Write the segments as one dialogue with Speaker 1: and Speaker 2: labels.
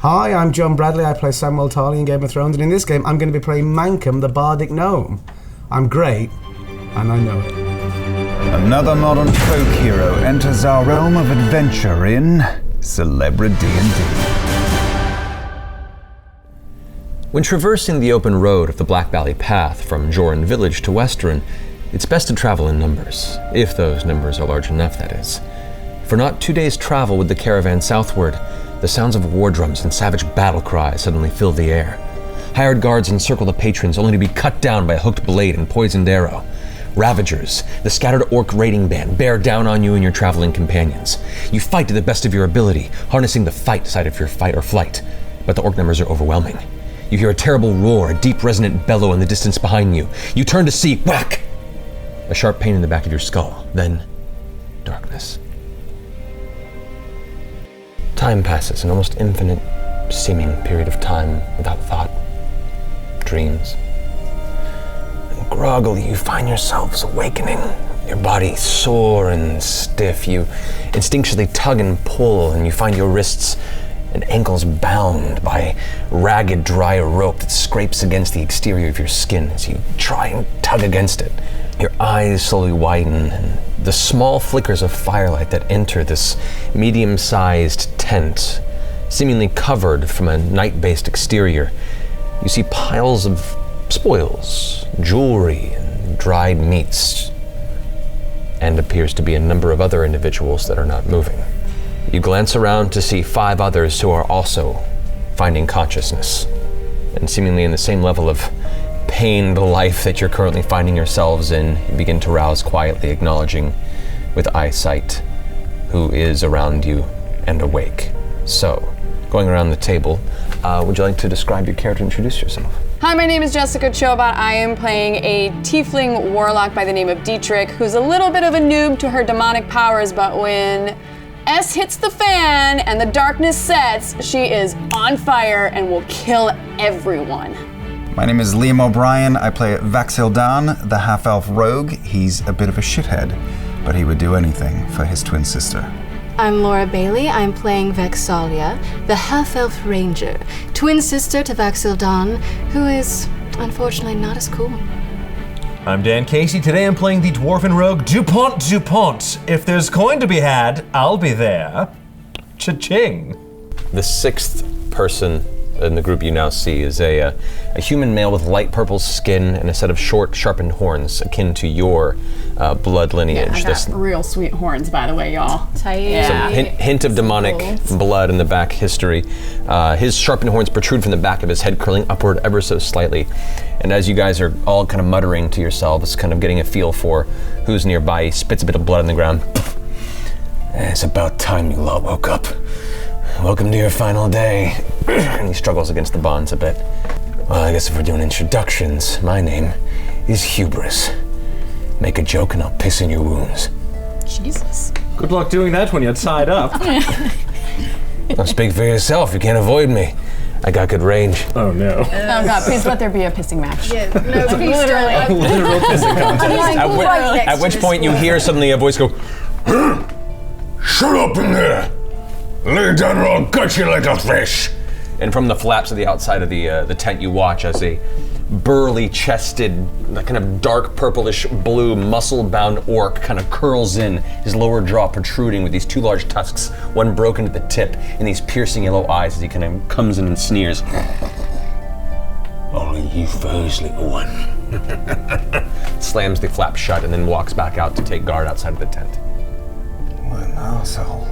Speaker 1: Hi, I'm John Bradley. I play Samwell Tarly in Game of Thrones, and in this game, I'm going to be playing Mankum, the Bardic Gnome. I'm great, and I know it.
Speaker 2: Another modern folk hero enters our realm of adventure in CelebriD&D.
Speaker 3: When traversing the open road of the Black Valley Path from Joran Village to Western, it's best to travel in numbers, if those numbers are large enough, that is. For not 2 days' travel with the caravan southward, the sounds of war drums and savage battle cries suddenly fill the air. Hired guards encircle the patrons only to be cut down by a hooked blade and poisoned arrow. Ravagers, the scattered orc raiding band, bear down on you and your traveling companions. You fight to the best of your ability, harnessing the fight side of your fight or flight, but the orc numbers are overwhelming. You hear a terrible roar, a deep resonant bellow in the distance behind you. You turn to see, whack! A sharp pain in the back of your skull, then darkness. Time passes, an almost infinite seeming period of time without thought, dreams. And groggily, you find yourselves awakening, your body sore and stiff. You instinctually tug and pull, and you find your wrists and ankles bound by ragged, dry rope that scrapes against the exterior of your skin as you try and tug against it. Your eyes slowly widen, and the small flickers of firelight that enter this medium-sized tent, seemingly covered from a night-based exterior, you see piles of spoils, jewelry, and dried meats, and appears to be a number of other individuals that are not moving. You glance around to see 5 others who are also finding consciousness, and seemingly in the same level of pained life that you're currently finding yourselves in. You begin to rouse quietly, acknowledging with eyesight who is around you and awake. So, going around the table, would you like to describe your character and introduce yourself?
Speaker 4: Hi, my name is Jessica Chobot. I am playing a tiefling warlock by the name of Dietrich, who's a little bit of a noob to her demonic powers, but when S hits the fan and the darkness sets, she is on fire and will kill everyone.
Speaker 2: My name is Liam O'Brien. I play Vaxildan, the half-elf rogue. He's a bit of a shithead, but he would do anything for his twin sister.
Speaker 5: I'm Laura Bailey. I'm playing Vexalia, the half-elf ranger, twin sister to Vaxildan, who is unfortunately not as cool.
Speaker 6: I'm Dan Casey. Today I'm playing the dwarven rogue DuPont. If there's coin to be had, I'll be there. Cha-ching.
Speaker 3: The 6th person in the group you now see is a human male with light purple skin and a set of short, sharpened horns akin to your blood lineage.
Speaker 4: I got real sweet horns, by the way, y'all.
Speaker 5: Tight.
Speaker 3: Some hint of demonic blood in the back history. His sharpened horns protrude from the back of his head, curling upward ever so slightly. And as you guys are all kind of muttering to yourselves, kind of getting a feel for who's nearby, he spits a bit of blood on the ground. It's about time you lot woke up. Welcome to your final day. And he struggles against the bonds a bit. Well, I guess if we're doing introductions, my name is Hubris. Make a joke and I'll piss in your wounds.
Speaker 4: Jesus.
Speaker 6: Good luck doing that when you're tied up.
Speaker 3: Don't speak for yourself, you can't avoid me. I got good range.
Speaker 6: Oh no.
Speaker 4: Oh God, please let there be a pissing match.
Speaker 5: Yeah, no,
Speaker 4: Literally.
Speaker 6: Literal pissing contest.
Speaker 3: At which point you hear suddenly a voice go, "Shut up in there! Lay down or I'll gut you like a fish!" And from the flaps of the outside of the tent you watch as a burly-chested, kind of dark purplish blue, muscle-bound orc kind of curls in, his lower jaw protruding with these 2 large tusks, one broken at the tip, and these piercing yellow eyes as he kind of comes in and sneers. Only you first, little one. Slams the flap shut and then walks back out to take guard outside of the tent.
Speaker 2: What an asshole.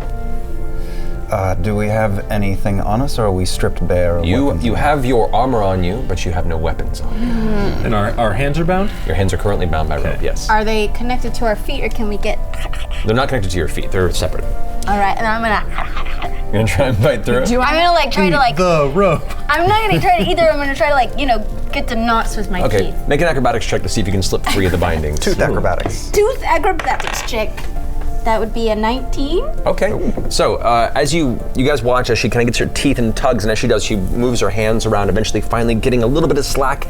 Speaker 2: Do we have anything on us, or are we stripped bare?
Speaker 3: You have your armor on you, but you have no weapons on you.
Speaker 6: And our hands are bound?
Speaker 3: Your hands are currently bound by rope, yes.
Speaker 5: Are they connected to our feet, or can we get...
Speaker 3: They're not connected to your feet, they're separate.
Speaker 5: All right, and I'm gonna...
Speaker 3: You're gonna try and bite through it?
Speaker 5: I'm gonna try to
Speaker 6: The rope.
Speaker 5: I'm not gonna try to either. I'm gonna try to get the knots with my
Speaker 3: Okay,
Speaker 5: teeth.
Speaker 3: make an acrobatics check to see if you can slip free of the bindings.
Speaker 2: Tooth acrobatics.
Speaker 5: Tooth acrobatics check. That would be a 19.
Speaker 3: Okay, so as you guys watch as she kind of gets her teeth and tugs, and as she does, she moves her hands around, eventually finally getting a little bit of slack,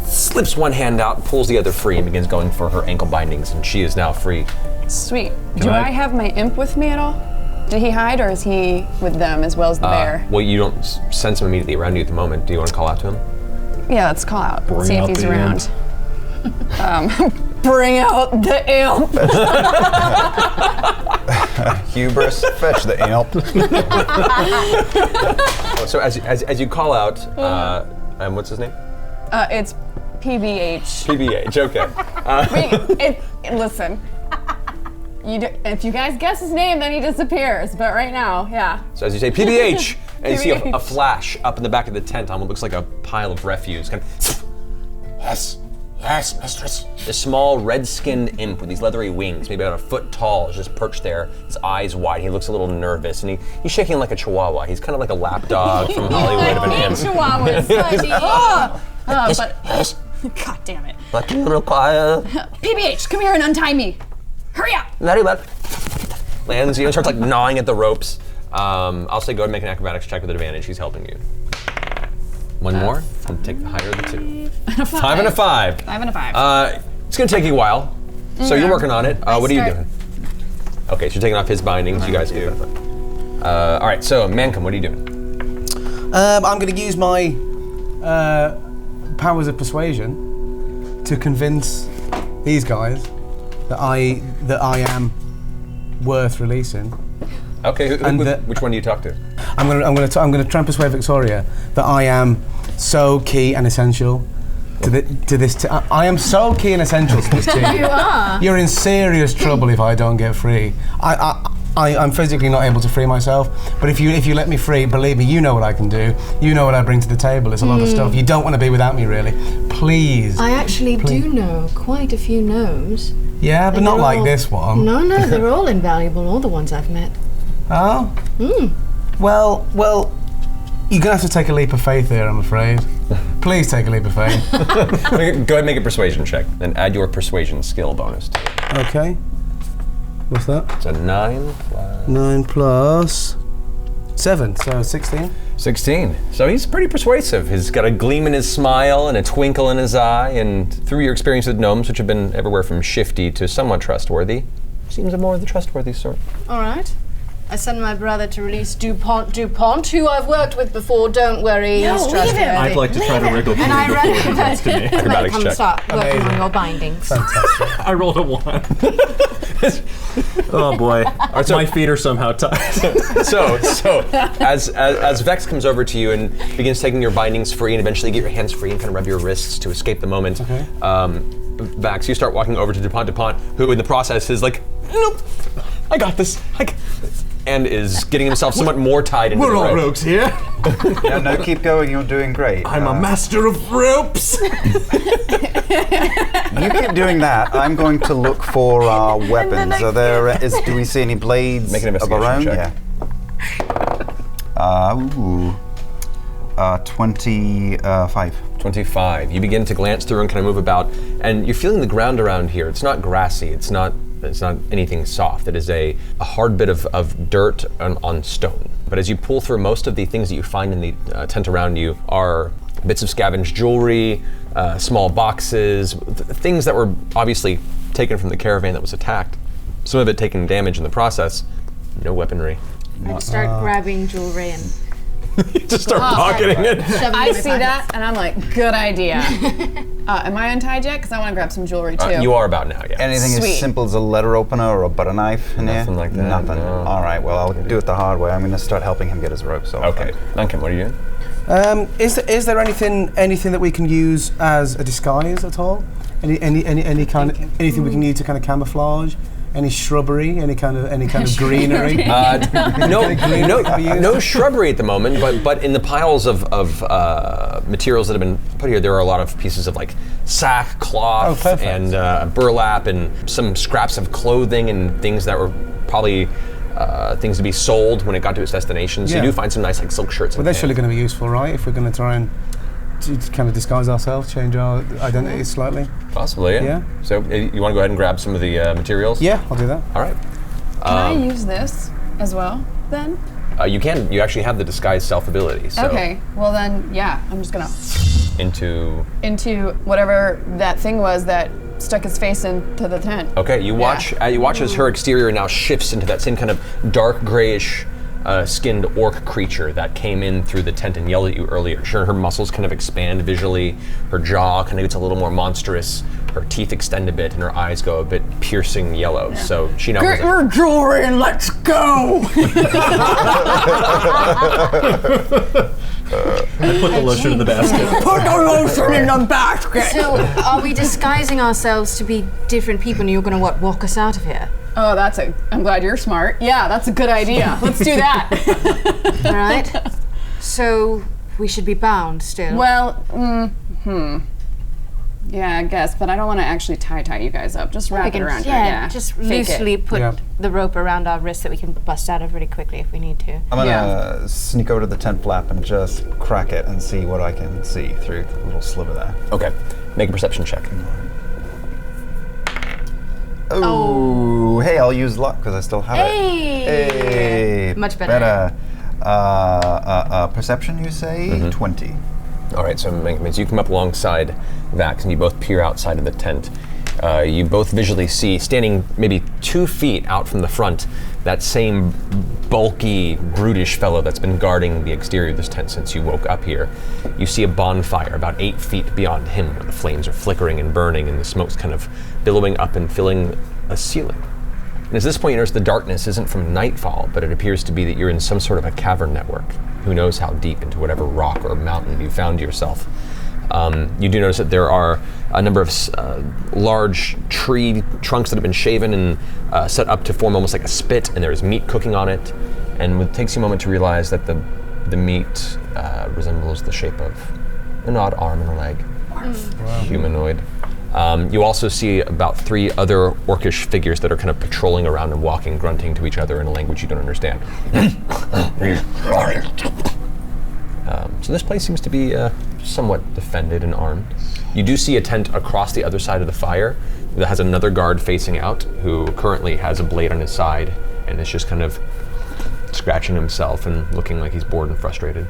Speaker 3: slips one hand out, pulls the other free, and begins going for her ankle bindings, and she is now free.
Speaker 4: Sweet. Do I have my imp with me at all? Did he hide, or is he with them as well as the bear?
Speaker 3: Well, you don't sense him immediately around you at the moment. Do you want to call out to him?
Speaker 4: Yeah, let's call out.
Speaker 6: Bring
Speaker 4: See if
Speaker 6: out
Speaker 4: he's
Speaker 6: the
Speaker 4: around. Bring out the imp.
Speaker 2: Hubris, fetch the imp.
Speaker 3: So as you call out, and what's his name?
Speaker 4: It's PBH.
Speaker 3: PBH. Okay.
Speaker 4: Listen. If you guys guess his name, then he disappears. But right now, yeah.
Speaker 3: So as you say PBH, and you see a
Speaker 4: PBH.
Speaker 3: flash up in the back of the tent on what looks like a pile of refuse. Kind of, yes, mistress. This small red-skinned imp with these leathery wings, maybe about a foot tall, is just perched there, his eyes wide. He looks a little nervous, and he's shaking like a chihuahua. He's kind of like a lap dog from Hollywood of an imp.
Speaker 4: Chihuahuas.
Speaker 3: Yes.
Speaker 4: God damn it.
Speaker 3: What do you require?
Speaker 4: PBH, come here and untie me. Hurry up.
Speaker 3: Very well. Lands, starts like gnawing at the ropes. I'll say go ahead and make an acrobatics check with advantage. He's helping you. One more, and take the higher of the two. 5 and a 5.
Speaker 4: 5 and a 5.
Speaker 3: It's gonna take you a while, so you're working on it. What are you
Speaker 4: start-
Speaker 3: doing? Okay, so you're taking off his bindings. You guys do. All right, so Mankum, what are you doing?
Speaker 1: I'm going to use my powers of persuasion to convince these guys that I am worth releasing.
Speaker 3: Okay, which one do you talk to?
Speaker 1: I'm going to try and persuade Victoria that I am so key and essential to this. I am so key and essential to this team.
Speaker 5: You are.
Speaker 1: You're in serious trouble if I don't get free. I'm physically not able to free myself, but if you let me free, believe me, you know what I can do. You know what I bring to the table. It's a lot of stuff. You don't want to be without me, really. Please.
Speaker 5: I actually do know quite a few gnomes.
Speaker 1: Yeah, but
Speaker 5: And
Speaker 1: not
Speaker 5: they're
Speaker 1: like
Speaker 5: all-
Speaker 1: this one.
Speaker 5: No, they're all invaluable, all the ones I've met.
Speaker 1: Oh? Well, you're going to have to take a leap of faith here, I'm afraid. Please take a leap of faith.
Speaker 3: Go ahead and make a persuasion check, then add your persuasion skill bonus to it.
Speaker 1: Okay. What's that?
Speaker 3: It's a 9 plus
Speaker 1: 9 plus 7, so 16.
Speaker 3: 16. So he's pretty persuasive. He's got a gleam in his smile and a twinkle in his eye, and through your experience with gnomes, which have been everywhere from shifty to somewhat trustworthy, seems more of the trustworthy sort.
Speaker 5: All right. I send my brother to release Dupont, who I've worked with before. Don't worry,
Speaker 4: No,
Speaker 5: he's
Speaker 4: leave
Speaker 5: trustworthy.
Speaker 4: him.
Speaker 6: I'd like to try to wriggle through
Speaker 5: And I
Speaker 6: the
Speaker 5: reckon
Speaker 6: next to me.
Speaker 3: Acrobatics
Speaker 5: come
Speaker 3: check.
Speaker 5: start working
Speaker 1: Amazing.
Speaker 5: on your bindings.
Speaker 1: Fantastic.
Speaker 6: I rolled a 1. Oh boy.
Speaker 3: so-
Speaker 6: My feet are somehow tied.
Speaker 3: So as Vex comes over to you and begins taking your bindings free and eventually get your hands free and kind of rub your wrists to escape the moment,
Speaker 1: Okay.
Speaker 3: Vax, you start walking over to Dupont, who in the process is like, nope, I got this, and is getting himself somewhat more tied into
Speaker 6: We're
Speaker 3: the
Speaker 6: all
Speaker 3: rope.
Speaker 6: rogues here.
Speaker 2: Yeah, no, keep going. You're doing great.
Speaker 6: I'm a master of ropes.
Speaker 2: You keep doing that. I'm going to look for our weapons. Are there? Do we see any blades
Speaker 3: Make an
Speaker 2: of our own?
Speaker 3: investigation
Speaker 2: Yeah. 25.
Speaker 3: 25. You begin to glance through and kind of move about, and you're feeling the ground around here. It's not grassy. It's not anything soft. It is a hard bit of dirt on stone. But as you pull through, most of the things that you find in the tent around you are bits of scavenged jewelry, small boxes, things that were obviously taken from the caravan that was attacked. Some of it taking damage in the process. No weaponry.
Speaker 5: I just start grabbing jewelry and
Speaker 3: Just start pocketing it.
Speaker 5: shoving it
Speaker 4: I
Speaker 5: in my
Speaker 4: see
Speaker 5: pockets.
Speaker 4: that, and I'm like, good idea. Am I untied yet? Because I want to grab some jewelry too.
Speaker 3: You are about now, yeah.
Speaker 2: Anything
Speaker 4: Sweet.
Speaker 2: as simple as a letter opener or a butter knife in here?
Speaker 3: Nothing like that,
Speaker 2: Nothing.
Speaker 3: no.
Speaker 2: All right. Well, I'll do it the hard way. I'm going to start helping him get his ropes off.
Speaker 3: Okay. Duncan, what are you doing?
Speaker 1: Is there anything that we can use as a disguise at all? Any kind of anything we can use to kind of camouflage? Any shrubbery? Any kind of greenery?
Speaker 3: No shrubbery at the moment, but in the piles of materials that have been put here, there are a lot of pieces of like sackcloth
Speaker 1: perfect.
Speaker 3: and burlap and some scraps of clothing and things that were probably things to be sold when it got to its destination. So
Speaker 1: Yeah.
Speaker 3: you do find some nice like silk shirts.
Speaker 1: Well, they're surely going to be useful, right? If we're going to try and to kind of disguise ourselves, change our identities slightly.
Speaker 3: Possibly, yeah.
Speaker 1: Yeah.
Speaker 3: So you want to go ahead and grab some of the materials?
Speaker 1: Yeah, I'll do that.
Speaker 3: All right.
Speaker 4: Can I use this as well, then?
Speaker 3: You can. You actually have the disguise self ability. So
Speaker 4: Okay, well then, yeah, I'm just gonna
Speaker 3: Into
Speaker 4: into whatever that thing was that stuck his face into the tent.
Speaker 3: Okay, you watch as her exterior now shifts into that same kind of dark grayish skinned orc creature that came in through the tent and yelled at you earlier. Sure, her muscles kind of expand visually, her jaw kind of gets a little more monstrous, her teeth extend a bit, and her eyes go a bit piercing yellow. So she now
Speaker 4: Get your jewelry and let's go!
Speaker 6: I put the lotion in the basket.
Speaker 4: Put the lotion in the basket!
Speaker 5: So, are we disguising ourselves to be different people and you're going to walk us out of here?
Speaker 4: Oh, I'm glad you're smart. Yeah, that's a good idea. Let's do that.
Speaker 5: All right. So, we should be bound still.
Speaker 4: Well, yeah, I guess, but I don't want to actually tie you guys up. Just wrap it around here. Yeah,
Speaker 5: just
Speaker 4: Fake
Speaker 5: loosely
Speaker 4: it.
Speaker 5: put the rope around our wrists that we can bust out of really quickly if we need to.
Speaker 2: I'm gonna sneak over to the tent flap and just crack it and see what I can see through the little sliver there.
Speaker 3: Okay, make a perception check.
Speaker 2: Oh, hey, I'll use luck because I still have it. Hey!
Speaker 5: Much better.
Speaker 2: Perception, you say? 20.
Speaker 3: All right, so it means you come up alongside Vax and you both peer outside of the tent. You both visually see, standing maybe 2 feet out from the front, that same bulky, brutish fellow that's been guarding the exterior of this tent since you woke up here. You see a bonfire about 8 feet beyond him, where the flames are flickering and burning and the smoke's kind of billowing up and filling a ceiling. And at this point, you notice the darkness isn't from nightfall, but it appears to be that you're in some sort of a cavern network. Who knows how deep into whatever rock or mountain you found yourself. You do notice that there are a number of large tree trunks that have been shaven and set up to form almost like a spit, and there's meat cooking on it. And it takes you a moment to realize that the meat resembles the shape of an odd arm and a leg. Humanoid. You also see about 3 other orcish figures that are kind of patrolling around and walking, grunting to each other in a language you don't understand. So this place seems to be somewhat defended and armed. You do see a tent across the other side of the fire that has another guard facing out, who currently has a blade on his side and is just kind of scratching himself and looking like he's bored and frustrated.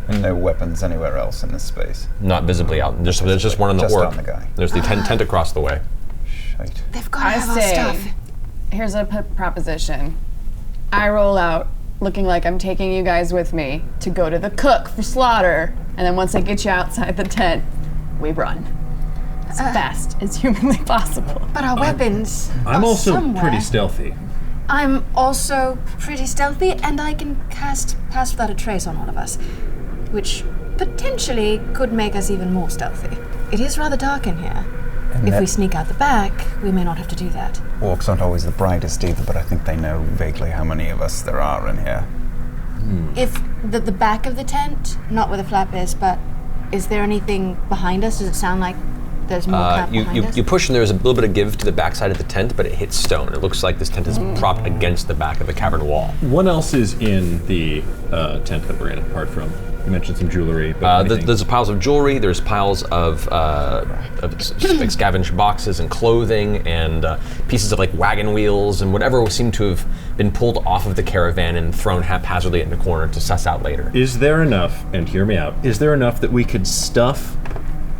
Speaker 2: And no weapons anywhere else in this space.
Speaker 3: Not visibly out. There's just one on the
Speaker 2: Just
Speaker 3: orc.
Speaker 2: on the guy.
Speaker 3: There's the tent across the way.
Speaker 2: Shite.
Speaker 5: They've got to
Speaker 4: I
Speaker 5: have our
Speaker 4: say,
Speaker 5: stuff.
Speaker 4: here's a proposition. I roll out looking like I'm taking you guys with me to go to the cook for slaughter, and then once I get you outside the tent, we run. As fast as humanly possible.
Speaker 5: But our weapons
Speaker 6: I'm
Speaker 5: are
Speaker 6: also
Speaker 5: somewhere.
Speaker 6: pretty stealthy.
Speaker 5: I'm also pretty stealthy, and I can cast Pass Without a Trace on all of us, which potentially could make us even more stealthy. It is rather dark in here. If we sneak out the back, we may not have to do that.
Speaker 2: Orcs aren't always the brightest either, but I think they know vaguely how many of us there are in here.
Speaker 5: If the back of the tent, not where the flap is, but is there anything behind us? Does it sound like there's more camp behind us?
Speaker 3: You push and there's a little bit of give to the backside of the tent, but it hits stone. It looks like this tent is propped against the back of the cavern wall.
Speaker 6: What else is in the tent that we're in, apart from, you mentioned some jewelry, but
Speaker 3: There's piles of jewelry, there's piles of like scavenged boxes and clothing and pieces of like wagon wheels and whatever seemed to have been pulled off of the caravan and thrown haphazardly in the corner to suss out later.
Speaker 6: Is there enough, and hear me out, is there enough that we could stuff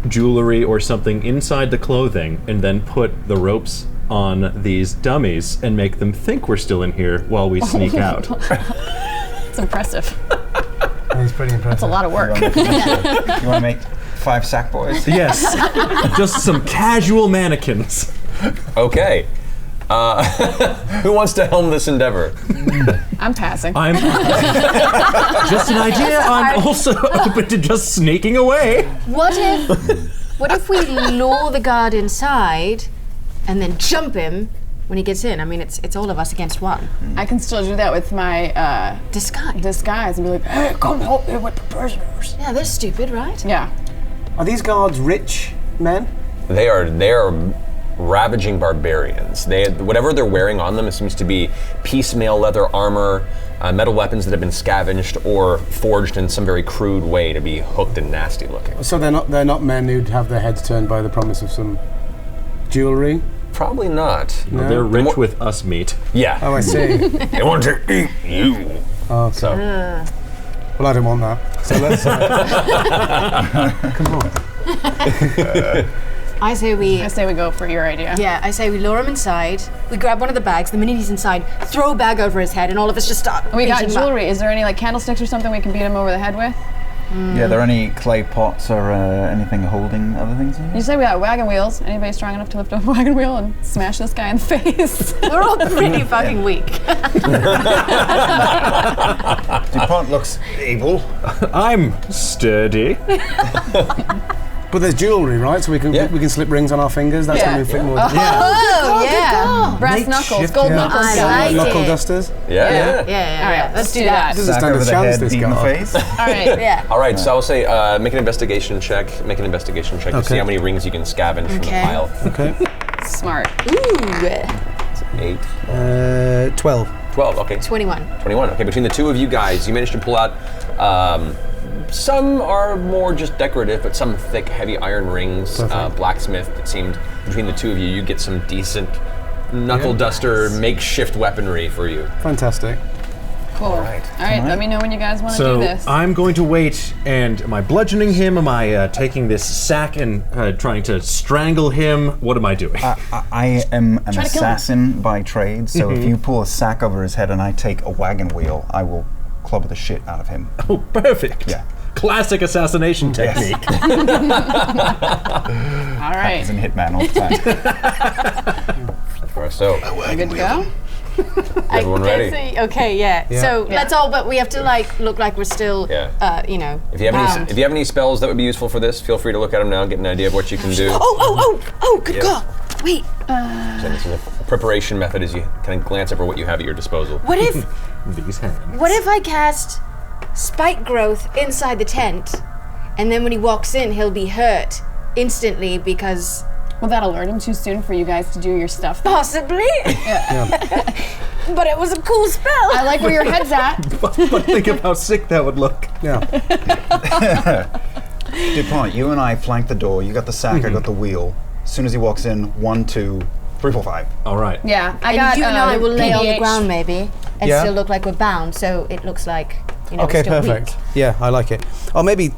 Speaker 6: jewelry or something inside the clothing and then put the ropes on these dummies and make them think we're still in here while we sneak out?
Speaker 4: It's impressive.
Speaker 1: He's pretty impressive.
Speaker 4: It's a lot of work.
Speaker 2: You want to make 5 sack boys?
Speaker 6: Yes, just some casual mannequins.
Speaker 3: Okay. Who wants to helm this endeavor?
Speaker 4: I'm passing.
Speaker 6: I'm just an idea. I'm also open to just sneaking away.
Speaker 5: What if we lure the guard inside and then jump him when he gets in? I mean, it's all of us against one.
Speaker 4: I can still do that with my
Speaker 5: Disguise.
Speaker 4: and be like, hey, come help me with the prisoners.
Speaker 5: Yeah, they're stupid, right?
Speaker 4: Yeah.
Speaker 1: Are these guards rich men?
Speaker 3: They are ravaging barbarians. Whatever they're wearing on them, it seems to be piecemeal leather armor, metal weapons that have been scavenged or forged in some very crude way to be hooked and nasty looking.
Speaker 1: So they're not men who'd have their heads turned by the promise of some jewelry?
Speaker 3: Probably not.
Speaker 1: No.
Speaker 6: They're rich with us meat.
Speaker 3: Yeah.
Speaker 1: Oh, I see.
Speaker 3: They want to eat you.
Speaker 1: Oh,
Speaker 3: So
Speaker 1: well, I don't want that. So let's. Come on.
Speaker 5: I say we
Speaker 4: go for your idea.
Speaker 5: Yeah, I say we lure him inside. We grab one of the bags. The minute he's inside, throw a bag over his head, and all of us just start.
Speaker 4: We got
Speaker 5: beating him up.
Speaker 4: jewelry. Is there any like candlesticks or something we can beat him over the head with?
Speaker 2: Yeah, are there any clay pots or anything holding other things in
Speaker 4: You say we got wagon wheels. Anybody strong enough to lift up a wagon wheel and smash this guy in the face?
Speaker 5: We're all pretty fucking weak.
Speaker 2: DuPont looks able.
Speaker 6: I'm sturdy.
Speaker 1: But there's jewelry, right? So we can slip rings on our fingers. That's
Speaker 4: Yeah.
Speaker 1: how we fit more.
Speaker 4: Oh, yeah. Brass
Speaker 1: Make
Speaker 4: knuckles,
Speaker 1: shift,
Speaker 4: gold
Speaker 1: yeah.
Speaker 4: knuckles.
Speaker 5: I
Speaker 4: guys.
Speaker 5: like
Speaker 1: Knuckle
Speaker 5: it.
Speaker 1: dusters.
Speaker 3: Yeah.
Speaker 5: Yeah.
Speaker 4: All right, let's do that.
Speaker 1: Doesn't
Speaker 2: Sack
Speaker 1: stand
Speaker 2: over
Speaker 1: a
Speaker 2: the
Speaker 1: chance,
Speaker 2: head,
Speaker 1: this
Speaker 2: beat in the
Speaker 1: guy.
Speaker 2: face.
Speaker 4: All right.
Speaker 5: Yeah.
Speaker 3: All right, so I'll say make an investigation check. Make an investigation check to see
Speaker 1: Okay.
Speaker 3: how many rings you can scavenge from the
Speaker 5: Okay.
Speaker 3: pile.
Speaker 1: Okay.
Speaker 4: Smart.
Speaker 5: Ooh.
Speaker 3: 8,
Speaker 1: 12.
Speaker 3: 12, okay.
Speaker 5: 21.
Speaker 3: 21. Okay, between the two of you guys, you managed to pull out. Some are more just decorative, but some thick, heavy iron rings.
Speaker 1: Perfect.
Speaker 3: Blacksmith. It seemed between the two of you, you get some decent knuckle duster makeshift weaponry for you.
Speaker 1: Fantastic.
Speaker 4: Cool. All
Speaker 3: right.
Speaker 4: Let me know when you guys want to do
Speaker 6: So
Speaker 4: this.
Speaker 6: I'm going to wait, and am I bludgeoning him? Am I taking this sack and trying to strangle him? What am I doing?
Speaker 2: I am an
Speaker 4: Try to kill him.
Speaker 2: assassin by trade, so if you pull a sack over his head and I take a wagon wheel, I will clobber the shit out of him.
Speaker 6: Oh, perfect.
Speaker 2: Yeah.
Speaker 6: Classic assassination technique.
Speaker 4: All right.
Speaker 2: He's in Hitman all the time.
Speaker 3: So,
Speaker 4: You good to go?
Speaker 3: everyone ready?
Speaker 5: Okay, yeah. So
Speaker 4: Yeah.
Speaker 5: let's all, but we have to like look like we're still,
Speaker 3: Yeah. If you have
Speaker 5: bound.
Speaker 3: any spells that would be useful for this, feel free to look at them now, get an idea of what you can do.
Speaker 5: Oh, good call. Wait,
Speaker 3: So it's a preparation method as you kind of glance over what you have at your disposal.
Speaker 5: what if
Speaker 6: These hands.
Speaker 5: what if I cast spike growth inside the tent, and then when he walks in, he'll be hurt instantly because
Speaker 4: Will that alert him too soon for you guys to do your stuff?
Speaker 5: possibly. But it was a cool spell.
Speaker 4: I like where your head's at.
Speaker 6: But think of how sick that would look.
Speaker 1: Yeah.
Speaker 2: DuPont, you and I flank the door. You got the sack, I got the wheel. As soon as he walks in, 1, 2, 3, 4, 5.
Speaker 6: All right.
Speaker 4: Yeah, I
Speaker 5: And
Speaker 4: got
Speaker 5: you and I will lay on the
Speaker 4: PDH.
Speaker 5: ground maybe, and
Speaker 1: Yeah.
Speaker 5: still look like we're bound, so it looks like we're
Speaker 1: Okay,
Speaker 5: still
Speaker 1: perfect.
Speaker 5: weak.
Speaker 1: Yeah, I like it. Or maybe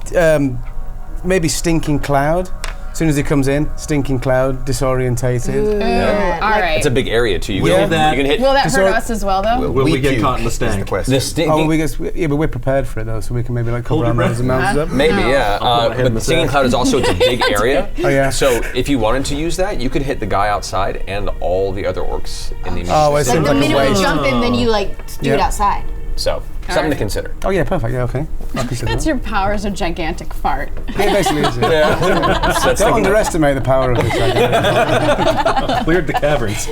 Speaker 1: Stinking Cloud. As soon as he comes in, Stinking Cloud, disorientated.
Speaker 5: Yeah,
Speaker 4: All
Speaker 5: like-
Speaker 4: right.
Speaker 3: It's a big area too. You,
Speaker 1: Will
Speaker 3: can,
Speaker 6: that-
Speaker 3: you can hit
Speaker 4: Will that hurt
Speaker 1: Disor-
Speaker 4: us as well, though?
Speaker 6: Will we
Speaker 2: Weak
Speaker 6: get
Speaker 2: cube
Speaker 6: caught in the
Speaker 2: is the
Speaker 6: stank?
Speaker 2: question.
Speaker 3: the stinking.
Speaker 1: Oh, but we're prepared for it though, so we can maybe like cover
Speaker 6: Hold
Speaker 1: our
Speaker 6: your
Speaker 1: noses and
Speaker 6: breath.
Speaker 1: mouths up.
Speaker 3: Maybe, yeah.
Speaker 6: I'll put my head in
Speaker 3: But
Speaker 6: the
Speaker 3: Stinging
Speaker 6: sack.
Speaker 3: Cloud is also it's a big area.
Speaker 1: Oh, yeah.
Speaker 3: So if you wanted to use that, you could hit the guy outside and all the other orcs in the
Speaker 1: Oh, it
Speaker 3: immediate
Speaker 1: seems
Speaker 5: The
Speaker 1: like a
Speaker 5: minute we
Speaker 1: waste.
Speaker 5: jump in, then you like do it
Speaker 1: Yeah.
Speaker 5: outside.
Speaker 3: So something to
Speaker 4: right.
Speaker 3: consider.
Speaker 1: Oh yeah, perfect. Yeah, okay. I'll consider
Speaker 4: That's
Speaker 1: that.
Speaker 4: your power as a gigantic fart.
Speaker 1: Yeah, basically is it.
Speaker 3: That's
Speaker 1: Don't underestimate the power of this.
Speaker 6: Cleared the caverns.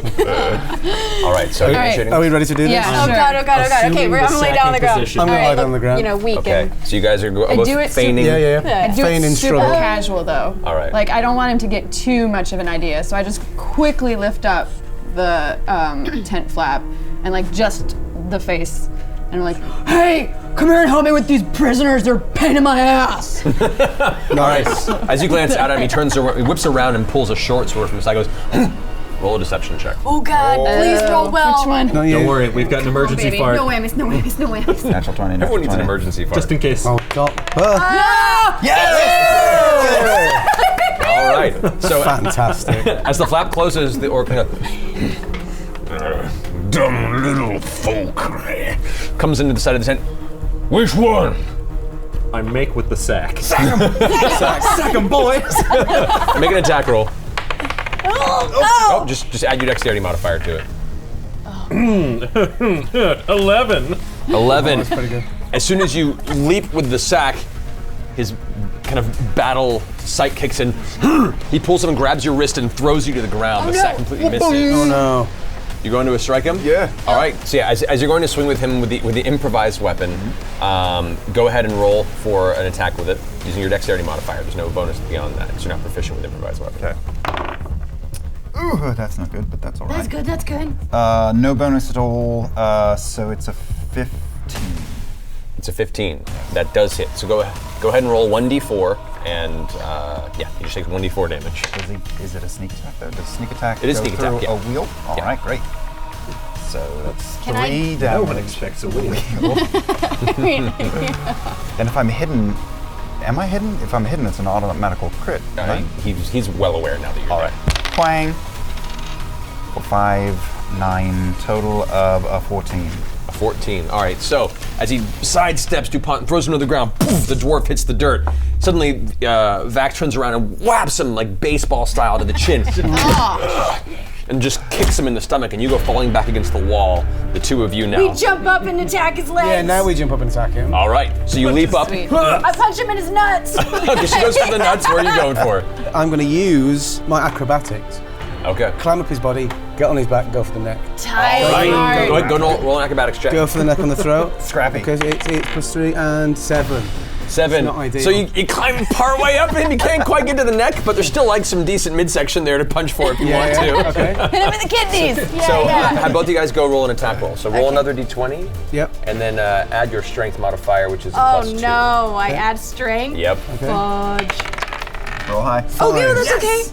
Speaker 3: All right. So
Speaker 4: right.
Speaker 1: Are we ready to do this?
Speaker 4: Yeah.
Speaker 5: Oh
Speaker 4: Sure.
Speaker 5: god, oh god, oh god. Okay,
Speaker 6: Assuming
Speaker 5: I'm
Speaker 6: the
Speaker 5: gonna lay down on the
Speaker 6: sacking
Speaker 5: ground.
Speaker 6: position.
Speaker 1: I'm gonna
Speaker 5: Alright,
Speaker 1: lie down on the ground.
Speaker 5: You know, weak
Speaker 3: Okay.
Speaker 5: and
Speaker 3: So you guys are
Speaker 4: I
Speaker 3: both
Speaker 4: do it
Speaker 3: feigning.
Speaker 1: Yeah.
Speaker 4: I do
Speaker 1: Feign
Speaker 4: it
Speaker 1: and
Speaker 4: super
Speaker 1: struggle.
Speaker 4: casual though.
Speaker 3: All right.
Speaker 4: Like I don't want him to get too much of an idea, so I just quickly lift up the tent flap and like just the face, and I'm like, "Hey, come here and help me with these prisoners. They're a pain in my ass."
Speaker 1: Nice.
Speaker 3: As you glance out at him, he turns around, he whips around and pulls a short sword from his side. Goes, roll a deception check.
Speaker 5: oh god, please roll well.
Speaker 4: Which one?
Speaker 1: No,
Speaker 6: Don't
Speaker 1: you.
Speaker 6: worry, we've got an emergency
Speaker 4: Baby,
Speaker 6: fart.
Speaker 4: no whammies, no whammies, no whammies.
Speaker 2: Natural 20, natural
Speaker 3: Everyone needs an
Speaker 2: 20.
Speaker 3: emergency fart.
Speaker 6: Just in case.
Speaker 1: Oh God.
Speaker 3: All right. So
Speaker 1: Fantastic.
Speaker 3: as the flap closes, the orc kind of dumb little folk comes into the side of the tent. Which one?
Speaker 6: I make with the sack. Sack 'em, boys!
Speaker 3: Make an attack roll. Oh, just add your dexterity modifier to it.
Speaker 6: 11.
Speaker 3: 11.
Speaker 1: Pretty good.
Speaker 3: As soon as you leap with the sack, his kind of battle sight kicks in. He pulls him and grabs your wrist and throws you to the ground. The sack completely misses.
Speaker 1: Oh no.
Speaker 3: You're going to strike him?
Speaker 2: Yeah.
Speaker 3: All right. So yeah, as you're going to swing with him with the improvised weapon, go ahead and roll for an attack with it using your dexterity modifier. There's no bonus beyond that because you're not proficient with improvised weapon.
Speaker 2: Okay. Ooh, that's not good, but that's all right.
Speaker 5: That's good, that's good.
Speaker 2: No bonus at all, so it's a 15.
Speaker 3: It's a 15. That does hit. So go ahead and roll 1d4, and yeah, you just take 1d4 damage.
Speaker 2: Is it a sneak attack though? Does sneak attack
Speaker 3: It is
Speaker 2: go
Speaker 3: sneak
Speaker 2: through
Speaker 3: attack, yeah.
Speaker 2: a wheel? All
Speaker 3: Yeah.
Speaker 2: right, great. So that's
Speaker 5: Can
Speaker 2: 3
Speaker 6: No one
Speaker 2: damage.
Speaker 6: expects a wheel.
Speaker 2: And if I'm hidden am I hidden? If I'm hidden, it's an automatical crit. Right?
Speaker 3: He's well aware now that you're
Speaker 2: All right. Twang. 5, 9, total of a 14.
Speaker 3: 14. All right, so as he sidesteps DuPont and throws him to the ground, poof, the dwarf hits the dirt. Suddenly, Vax turns around and whaps him like baseball style to the chin. And just kicks him in the stomach, and you go falling back against the wall, the two of you now.
Speaker 5: We jump up and attack his legs.
Speaker 1: Yeah, now we jump up and attack him.
Speaker 3: All right, so you leap up.
Speaker 5: I punch him in his nuts.
Speaker 3: Okay, she goes for the nuts. Where are you going for?
Speaker 1: I'm going to use my acrobatics.
Speaker 3: Okay.
Speaker 1: Climb up his body, get on his back, and go for the neck.
Speaker 5: Tight.
Speaker 3: Right. Go ahead, roll an acrobatics check.
Speaker 1: Go for the neck on the throat.
Speaker 2: Scrappy.
Speaker 1: Okay, it's +3 and 7.
Speaker 3: 7.
Speaker 1: Not ideal.
Speaker 3: So you climb part way up and you can't quite get to the neck, but there's still like some decent midsection there to punch for if you want to.
Speaker 1: Okay.
Speaker 5: Hit him in the kidneys.
Speaker 3: So have both of you guys go roll an attack roll. So roll another d20
Speaker 1: Yep.
Speaker 3: and then add your strength modifier, which is a
Speaker 5: Oh
Speaker 3: +2.
Speaker 5: no, I add strength.
Speaker 3: Yep.
Speaker 5: Fudge.
Speaker 2: Roll high.
Speaker 5: Oh, no, that's okay.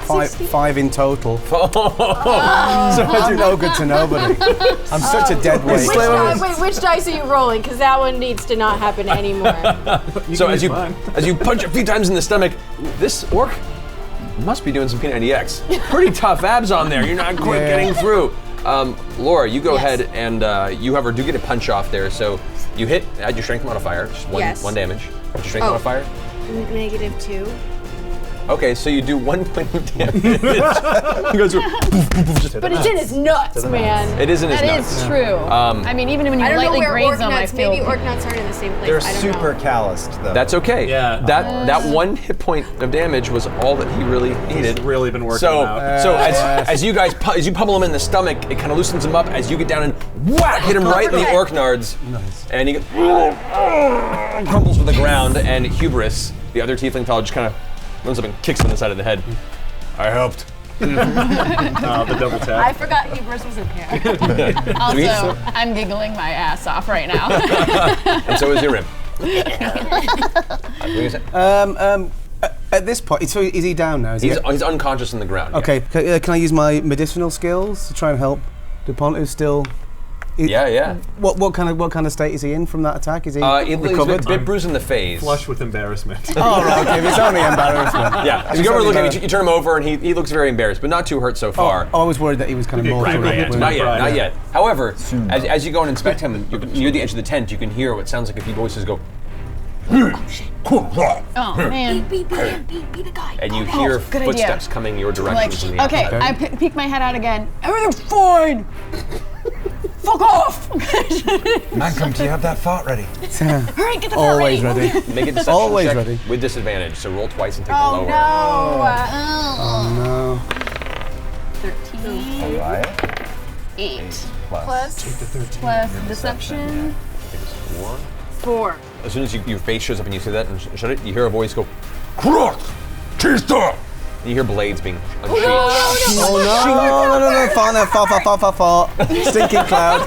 Speaker 1: 5 in total. So I do no good to nobody. I'm such a dead weight.
Speaker 5: Which dice are you rolling? Because that one needs to not happen anymore.
Speaker 3: So as you punch a few times in the stomach, this orc must be doing some P90X. Pretty tough abs on there. You're not quite getting through. Laura, you go ahead and you, however, do get a punch off there. So you hit, add your strength modifier, just one damage. What's your strength modifier?
Speaker 5: -2.
Speaker 3: Okay, so you do 1 point of damage. He goes through.
Speaker 5: But it's in his nuts, man.
Speaker 3: It is in his nuts.
Speaker 4: That is true. I mean, even when you lightly graze them, I feel.
Speaker 5: Maybe orc nuts aren't in the same place.
Speaker 2: They're
Speaker 5: I don't
Speaker 2: super
Speaker 5: know.
Speaker 2: calloused, though.
Speaker 3: That's okay.
Speaker 6: Yeah.
Speaker 3: That 1 hit point of damage was all that he really needed.
Speaker 6: He's really been working out.
Speaker 3: So as you guys as you pummel him in the stomach, it kind of loosens him up. As you get down and whack, hit him right in the orc nards, and he crumbles to the ground. And Hubris, the other tiefling fellow, just kind of runs up and kicks him in the side of the head. I helped.
Speaker 6: The double tap.
Speaker 5: I forgot Hubris was in here.
Speaker 4: Also, I'm giggling my ass off right now.
Speaker 3: And so is your rim.
Speaker 1: At this point, so is he down now?
Speaker 3: He's unconscious on the ground.
Speaker 1: Okay, can I use my medicinal skills to try and help DuPont, who's still...
Speaker 3: Yeah.
Speaker 1: What kind of state is he in from that attack? Is he
Speaker 3: He's
Speaker 1: recovered?
Speaker 3: a bit bruised in the face.
Speaker 6: Flush with embarrassment.
Speaker 1: Oh, right, okay, it's only embarrassment.
Speaker 3: Yeah, so you go over and look at him, you turn him over, and he looks very embarrassed, but not too hurt so far.
Speaker 1: Oh, I was worried that he was kind of more...
Speaker 3: Not yet. However, as you go and inspect him, and you're near the edge of the tent, you can hear what sounds like a few voices go...
Speaker 4: Oh, man.
Speaker 5: Be the guy.
Speaker 3: And you hear
Speaker 4: good
Speaker 3: footsteps
Speaker 4: idea.
Speaker 3: coming your direction
Speaker 4: Like,
Speaker 3: from the
Speaker 4: okay,
Speaker 3: outside.
Speaker 4: I peek my head out again. Everything's fine. Fuck off.
Speaker 2: Malcolm, do you have that fart ready?
Speaker 4: Hurry, get the
Speaker 1: Always ready.
Speaker 3: Make a deception
Speaker 1: Always
Speaker 3: check
Speaker 1: ready.
Speaker 3: with disadvantage, so roll twice and take
Speaker 5: Oh
Speaker 3: the lower.
Speaker 5: no.
Speaker 1: No.
Speaker 4: 13,
Speaker 2: All right.
Speaker 4: 8
Speaker 5: Plus
Speaker 4: deception.
Speaker 5: 4.
Speaker 3: As soon as your face shows up and you see that and shut it, you hear a voice go, "Crook! Chista!" And you hear blades being unsheathed.
Speaker 1: Oh no! Fart. Stinking cloud.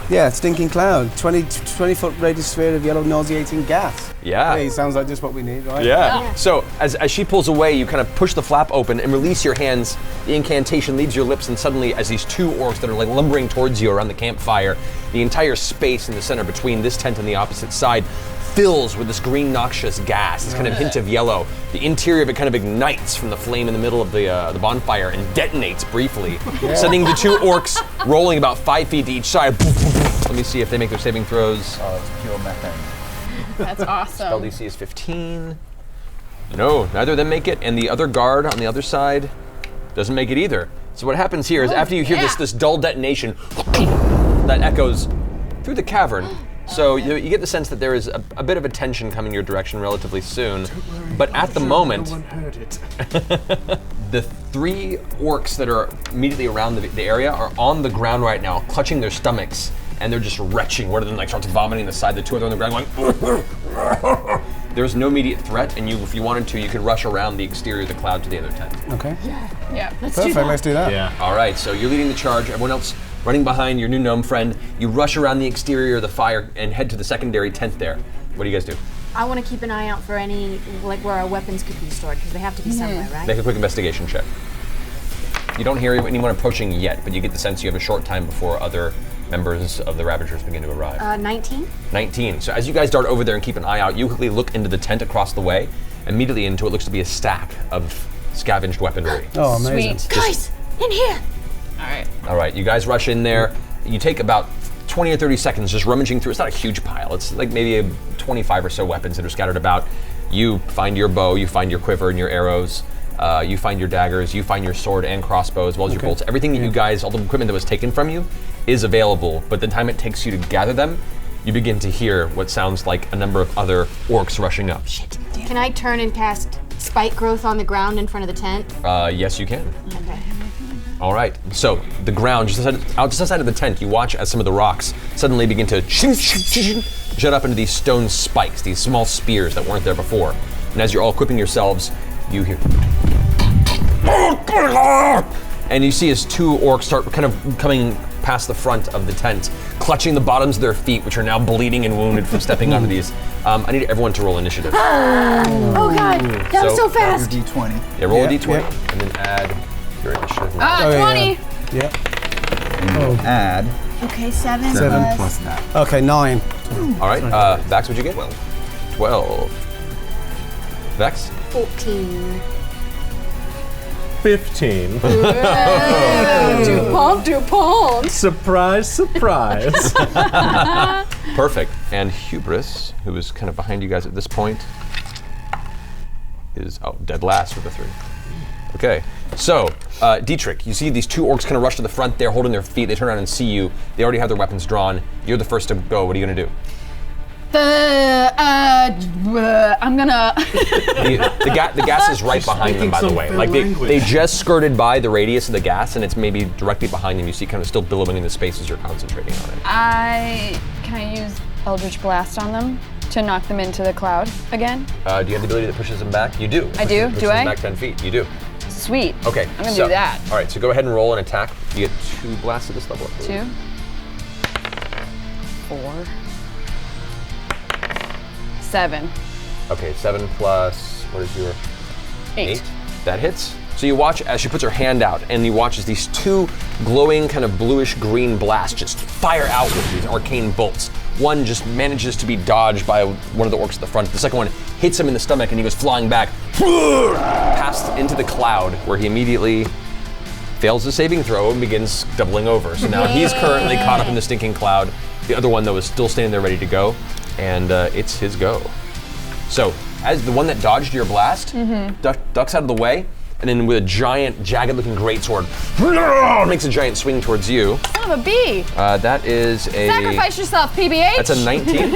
Speaker 1: Yeah, stinking cloud. 20-foot radius sphere of yellow nauseating gas.
Speaker 3: Yeah.
Speaker 1: Hey, sounds like just what we need, right?
Speaker 3: Yeah. So as she pulls away, you kind of push the flap open and release your hands. The incantation leaves your lips, and suddenly, as these two orcs that are like lumbering towards you around the campfire, the entire space in the center between this tent and the opposite side fills with this green noxious gas, this kind of hint of yellow. The interior of it kind of ignites from the flame in the middle of the bonfire and detonates briefly, sending the two orcs rolling about 5 feet to each side. Let me see if they make their saving throws.
Speaker 2: Oh, it's pure methane.
Speaker 4: That's awesome.
Speaker 3: Spell DC is 15. No, neither of them make it, and the other guard on the other side doesn't make it either. So what happens here is after you hear this dull detonation that echoes through the cavern, so you get the sense that there is a bit of a tension coming your direction relatively soon. But at the moment,
Speaker 6: no one heard it.
Speaker 3: the 3 orcs that are immediately around the area are on the ground right now, clutching their stomachs, and they're just retching. One of them starts vomiting the side. The 2 of them on the ground going. There's no immediate threat, and if you wanted to, you could rush around the exterior of the cloud to the other tent.
Speaker 1: Okay.
Speaker 4: Yeah.
Speaker 1: Perfect. Let's do that.
Speaker 6: Yeah.
Speaker 3: All right, so you're leading the charge. Everyone else running behind your new gnome friend. You rush around the exterior of the fire and head to the secondary tent there. What do you guys do?
Speaker 5: I want to keep an eye out for any, where our weapons could be stored, because they have to be somewhere, right?
Speaker 3: Make a quick investigation check. You don't hear anyone approaching yet, but you get the sense you have a short time before other members of the Ravagers begin to arrive.
Speaker 5: 19.
Speaker 3: 19. So as you guys dart over there and keep an eye out, you quickly look into the tent across the way, immediately into what looks to be a stack of scavenged weaponry.
Speaker 1: Oh, amazing.
Speaker 4: Sweet.
Speaker 5: Guys, in here.
Speaker 3: All right, you guys rush in there. You take about 20 or 30 seconds just rummaging through. It's not a huge pile. It's like maybe 25 or so weapons that are scattered about. You find your bow, you find your quiver and your arrows, you find your daggers, you find your sword and crossbow, as well as your bolts. Everything that you guys, all the equipment that was taken from you is available, but the time it takes you to gather them, you begin to hear what sounds like a number of other orcs rushing up.
Speaker 5: Shit. Can I turn and cast spike growth on the ground in front of the tent?
Speaker 3: Yes, you can.
Speaker 5: Okay.
Speaker 3: All right, so the ground, just outside of the tent, you watch as some of the rocks suddenly begin to jut up into these stone spikes, these small spears that weren't there before. And as you're all equipping yourselves, you hear... And you see as two orcs start kind of coming past the front of the tent, clutching the bottoms of their feet, which are now bleeding and wounded from stepping onto these. I need everyone to roll initiative.
Speaker 5: Oh god, that was so fast.
Speaker 2: D20.
Speaker 3: Yeah, roll a
Speaker 1: Yep,
Speaker 3: d20
Speaker 1: yep.
Speaker 3: and then add your initiative.
Speaker 4: 20.
Speaker 1: Yeah.
Speaker 2: Add
Speaker 5: Okay, 7
Speaker 2: 7 plus that.
Speaker 1: Okay, 9.
Speaker 3: All right, Vax, what'd you get? 12. Vex?
Speaker 5: 14.
Speaker 6: 15.
Speaker 4: DuPont.
Speaker 6: Surprise, surprise.
Speaker 3: Perfect. And Hubris, who is kind of behind you guys at this point, is dead last with a 3. Okay, so Dietrich, you see these two orcs kind of rush to the front. They're holding their feet. They turn around and see you. They already have their weapons drawn. You're the first to go. What are you gonna do?
Speaker 4: I'm gonna.
Speaker 3: The gas is right behind them, by the way. Like they just skirted by the radius of the gas, and it's maybe directly behind them. You see, kind of still billowing in the space as you're concentrating on it.
Speaker 4: Can I use Eldritch Blast on them to knock them into the cloud again?
Speaker 3: Do you have the ability that pushes them back? You do.
Speaker 4: I do?
Speaker 3: Pushes
Speaker 4: Do
Speaker 3: them
Speaker 4: I?
Speaker 3: Back 10 feet. You do.
Speaker 4: Sweet.
Speaker 3: Okay.
Speaker 4: I'm gonna do that.
Speaker 3: All right. So go ahead and roll an attack. You get 2 blasts at this level.
Speaker 4: 2, 4, 7.
Speaker 3: Okay, 7 plus, what is your?
Speaker 4: 8.
Speaker 3: That hits. So you watch as she puts her hand out, and you watch as these 2 glowing kind of bluish green blasts just fire out with these arcane bolts. One just manages to be dodged by one of the orcs at the front. The second one hits him in the stomach, and he goes flying back, past into the cloud, where he immediately fails the saving throw and begins doubling over. So now he's currently caught up in the stinking cloud. The other one, though, is still standing there ready to go, and it's his go. So, as the one that dodged your blast ducks out of the way, and then with a giant, jagged-looking greatsword, makes a giant swing towards you.
Speaker 4: Son of a bee.
Speaker 3: That is a...
Speaker 4: Sacrifice yourself, PBH.
Speaker 3: That's a 19.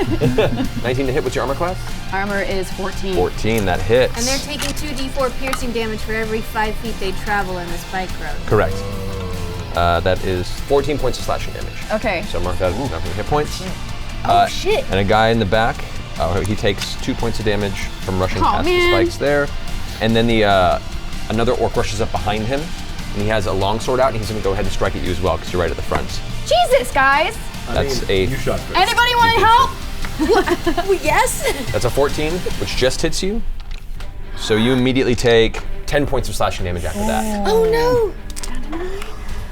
Speaker 3: 19 to hit. What's your armor class?
Speaker 4: Armor is 14.
Speaker 3: 14, that hits.
Speaker 5: And they're taking 2d4 piercing damage for every 5 feet they travel in the spike road.
Speaker 3: Correct. That is 14 points of slashing damage.
Speaker 4: Okay.
Speaker 3: So mark that as not from hit points.
Speaker 5: Shit.
Speaker 3: And a guy in the back, he takes 2 points of damage from rushing past the spikes there. And then another orc rushes up behind him, and he has a longsword out, and he's gonna go ahead and strike at you as well, because you're right at the front.
Speaker 4: Jesus, guys.
Speaker 3: That's
Speaker 6: You shot first.
Speaker 4: Anybody want help?
Speaker 5: Yes.
Speaker 3: That's a 14, which just hits you. So you immediately take 10 points of slashing damage after that.
Speaker 5: Oh no.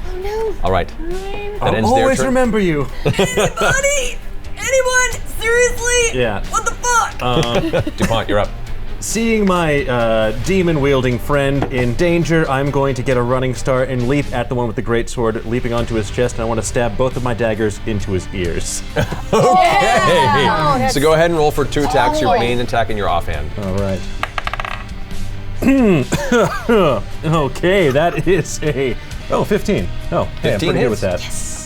Speaker 5: Oh no.
Speaker 3: All right. That
Speaker 6: I'll
Speaker 3: ends their
Speaker 6: always
Speaker 3: turn.
Speaker 6: remember you.
Speaker 5: Buddy! Anyone? Seriously?
Speaker 6: Yeah.
Speaker 5: What the fuck?
Speaker 3: DuPont, you're up.
Speaker 6: Seeing my demon-wielding friend in danger, I'm going to get a running start and leap at the one with the greatsword, leaping onto his chest, and I want to stab both of my daggers into his ears.
Speaker 3: Okay. So go ahead and roll for 2 attacks, your main attack and your offhand.
Speaker 6: All right. Okay, that is a 15. Oh, hey, I'm
Speaker 3: 15
Speaker 6: pretty good with
Speaker 3: hits.
Speaker 6: that. Yes.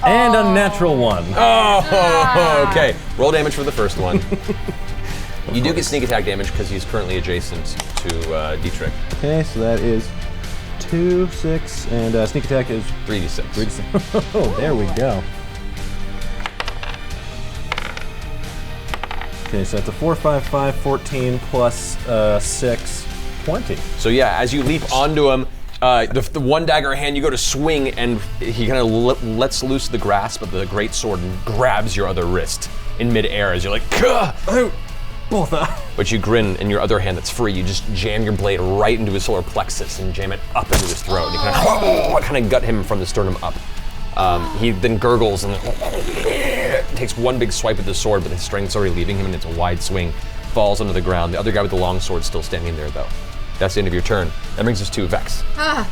Speaker 6: And a natural 1.
Speaker 3: Oh, okay. Roll damage for the first one. You do get sneak attack damage because he's currently adjacent to Dietrich.
Speaker 6: Okay, so that is 2, 6, and sneak attack is
Speaker 3: 3d6.
Speaker 6: 3d6. Oh, there we go. Okay, so that's a 4, 5, 5, 14 plus 6, 20.
Speaker 3: So yeah, as you leap onto him, the one dagger in hand, you go to swing, and he kind of lets loose the grasp of the great sword and grabs your other wrist in midair as you're like, "Gah!"
Speaker 6: Both
Speaker 3: But you grin, and your other hand that's free, you just jam your blade right into his solar plexus and jam it up into his throat. You kind of gut him from the sternum up. He then gurgles and takes one big swipe at the sword, but his strength's already leaving him, and it's a wide swing. Falls onto the ground. The other guy with the long sword still standing there, though. That's the end of your turn. That brings us to Vex.
Speaker 5: I'm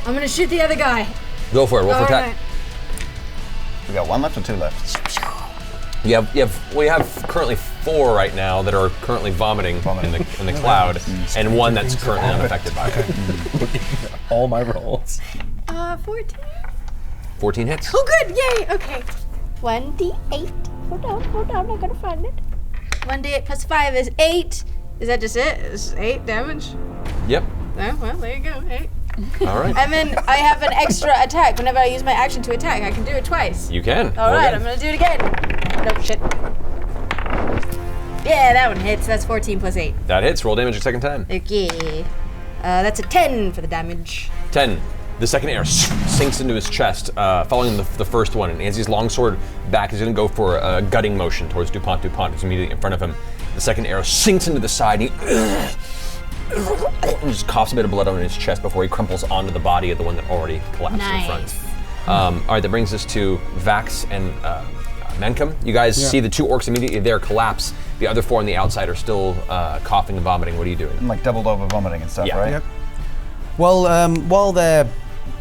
Speaker 5: gonna shoot the other guy.
Speaker 3: Go for it. Roll for attack.
Speaker 5: Alright.
Speaker 2: We got 1 left or 2 left?
Speaker 3: We have currently 4 right now that are currently vomiting. in the cloud, and 1 that's currently unaffected by it.
Speaker 6: All my rolls.
Speaker 5: 14.
Speaker 3: 14 hits.
Speaker 5: Oh, good, yay, okay. 1d8. Hold on, I gotta find it. 1d8 plus 5 is 8. Is that just it? Is 8 damage?
Speaker 3: Yep.
Speaker 5: Oh, well, there you go, 8.
Speaker 3: All right.
Speaker 5: And then I have an extra attack. Whenever I use my action to attack, I can do it twice.
Speaker 3: You can.
Speaker 5: All right, I'm gonna do it again. No, shit. Yeah, that one hits. That's 14 plus 8.
Speaker 3: That hits. Roll damage a second time.
Speaker 5: Okay. That's a 10 for the damage.
Speaker 3: 10. The second arrow sinks into his chest, following the first one. And as his longsword back, he's going to go for a gutting motion towards Dupont. Dupont is immediately in front of him. The second arrow sinks into the side, and he just coughs a bit of blood on his chest before he crumples onto the body of the one that already collapsed in front. All right, that brings us to Vax and Menkum. You guys see the 2 orcs immediately there collapse. The other 4 on the outside are still coughing and vomiting. What are you doing?
Speaker 2: And like doubled over vomiting and stuff,
Speaker 3: Yeah.
Speaker 2: right?
Speaker 1: Yep. Well,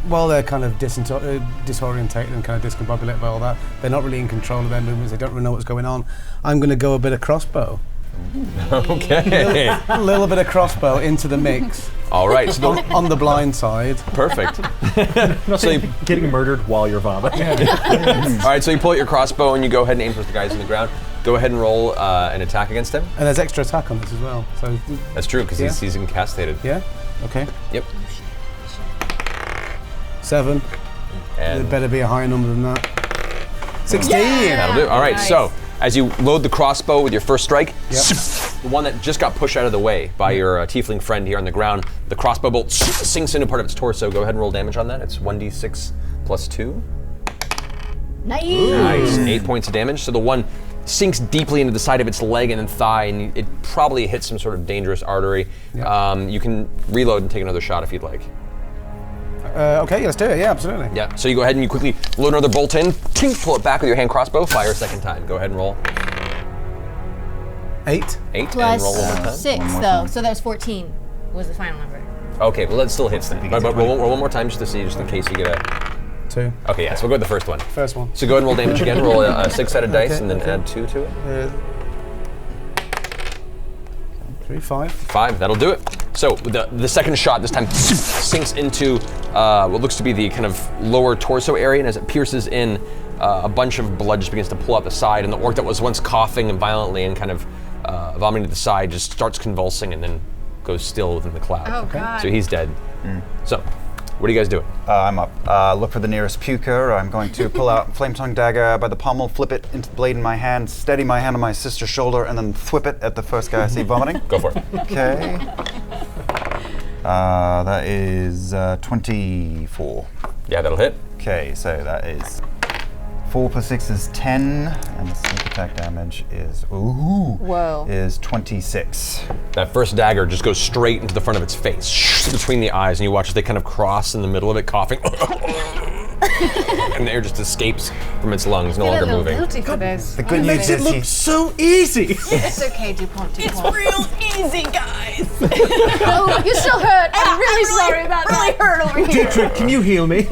Speaker 1: while they're kind of disorientated and kind of discombobulated by all that, they're not really in control of their movements. They don't really know what's going on. I'm going to go a bit of crossbow.
Speaker 3: Okay.
Speaker 1: A little bit of crossbow into the mix.
Speaker 3: All right. So
Speaker 1: on the blind side.
Speaker 3: perfect. So you,
Speaker 6: Getting murdered while you're vomiting.
Speaker 3: all right. So you pull out your crossbow and you go ahead and aim for the guys on the ground. Go ahead and roll an attack against him.
Speaker 1: And there's extra attack on this as well. So
Speaker 3: That's true because he's incapacitated.
Speaker 1: yeah, okay.
Speaker 3: Yep.
Speaker 1: 7.
Speaker 3: And
Speaker 1: It better be a higher number than that. 16.
Speaker 3: that'll do. All right.
Speaker 5: Nice.
Speaker 3: So as you load the crossbow with your first strike,
Speaker 1: Yep.
Speaker 3: the one that just got pushed out of the way by your tiefling friend here on the ground, the crossbow bolt sinks into part of its torso. Go ahead and roll damage on that. It's 1d6 plus 2.
Speaker 5: Nice.
Speaker 3: Nice. 8 points of damage. So the one sinks deeply into the side of its leg and then thigh, and it probably hits some sort of dangerous artery.
Speaker 1: Yep.
Speaker 3: You can reload and take another shot if you'd like.
Speaker 1: Okay, let's do it. Yeah, absolutely.
Speaker 3: Yeah. So you go ahead and you quickly load another bolt in, tink, pull it back with your hand crossbow, fire a second time. Go ahead and roll
Speaker 1: 8.
Speaker 3: 8
Speaker 5: Plus
Speaker 3: and roll one more time.
Speaker 5: 6, though. So that was 14 was the final number.
Speaker 3: Okay, well that still hits then. But roll one more time just to see, just in case you get a.
Speaker 1: 2.
Speaker 3: Okay, yeah. So we'll go with the first one.
Speaker 1: First one.
Speaker 3: So go ahead and roll damage again. Roll a 6-sided dice
Speaker 1: Okay,
Speaker 3: and then
Speaker 1: okay.
Speaker 3: add 2 to it.
Speaker 1: 3, 5.
Speaker 3: 5, that'll do it. So the second shot this time sinks into what looks to be the kind of lower torso area, and as it pierces in, a bunch of blood just begins to pull out the side, and the orc that was once coughing and violently and kind of vomiting to the side just starts convulsing and then goes still within the cloud.
Speaker 5: Oh, God.
Speaker 3: So he's dead. So, what are you guys doing?
Speaker 2: I'm up. Look for the nearest puker. I'm going to pull out Flame Tongue Dagger by the pommel, flip it into the blade in my hand, steady my hand on my sister's shoulder, and then thwip it at the first guy I see vomiting.
Speaker 3: Go for it.
Speaker 2: Okay. That is 24.
Speaker 3: Yeah, that'll hit.
Speaker 2: Okay, so that is 4 plus 6 is 10, and the sneak attack damage is
Speaker 4: Whoa.
Speaker 2: is 26.
Speaker 3: That first dagger just goes straight into the front of its face, between the eyes, and you watch as they kind of cross in the middle of it, coughing. And the air just escapes from its lungs, no longer moving.
Speaker 5: Guilty for this.
Speaker 2: The good news is he's
Speaker 6: so easy.
Speaker 5: It's okay, DuPont. DuPont.
Speaker 4: Real easy, guys.
Speaker 5: Oh, you still hurt. I'm really sorry about that.
Speaker 4: Hurt over here.
Speaker 6: Dietrich, can you heal me?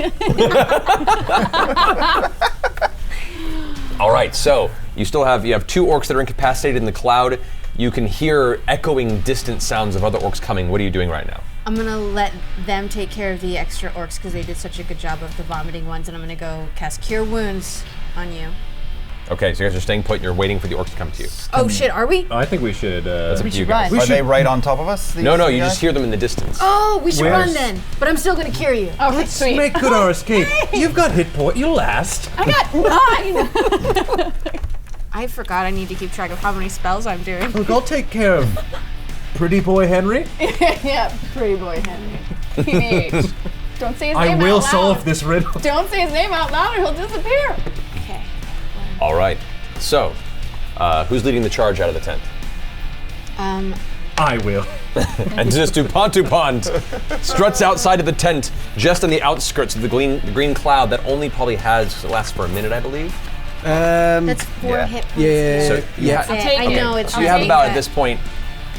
Speaker 3: All right, so you have 2 orcs that are incapacitated in the cloud. You can hear echoing distant sounds of other orcs coming. What are you doing right now?
Speaker 5: I'm gonna let them take care of the extra orcs because they did such a good job of the vomiting ones, and I'm gonna go cast Cure Wounds on you.
Speaker 3: Okay, so you guys are staying put and you're waiting for the orcs to come to you.
Speaker 5: Oh shit, are we?
Speaker 6: I think we should.
Speaker 3: That's up
Speaker 5: We
Speaker 3: to you
Speaker 5: should
Speaker 3: guys.
Speaker 5: run.
Speaker 2: Are they right on top of us?
Speaker 3: No,
Speaker 2: these
Speaker 3: you
Speaker 2: guys?
Speaker 3: just hear them in the distance.
Speaker 5: Oh, we should
Speaker 6: Where's-
Speaker 5: run then. But I'm still gonna cure you.
Speaker 4: Okay, sweet.
Speaker 6: Make good our escape. You've got hit point. You'll last.
Speaker 4: I got 9.
Speaker 5: I forgot I need to keep track of how many spells I'm doing.
Speaker 6: Look, I'll take care of Pretty Boy Henry.
Speaker 4: Yeah, pretty boy Henry. TBH. Don't say his
Speaker 6: I
Speaker 4: name
Speaker 6: will
Speaker 4: out loud.
Speaker 6: solve this riddle.
Speaker 4: Don't say his name out loud or he'll disappear.
Speaker 5: Okay.
Speaker 3: All right, so who's leading the charge out of the tent?
Speaker 6: I will.
Speaker 3: And just Dupont struts outside of the tent, just on the outskirts of the green cloud that only probably lasts for a minute, I believe.
Speaker 5: That's 4 hit points.
Speaker 1: Yeah.
Speaker 3: So you
Speaker 4: I'll take
Speaker 5: I
Speaker 4: it.
Speaker 5: know it's.
Speaker 3: So you have about, at this point,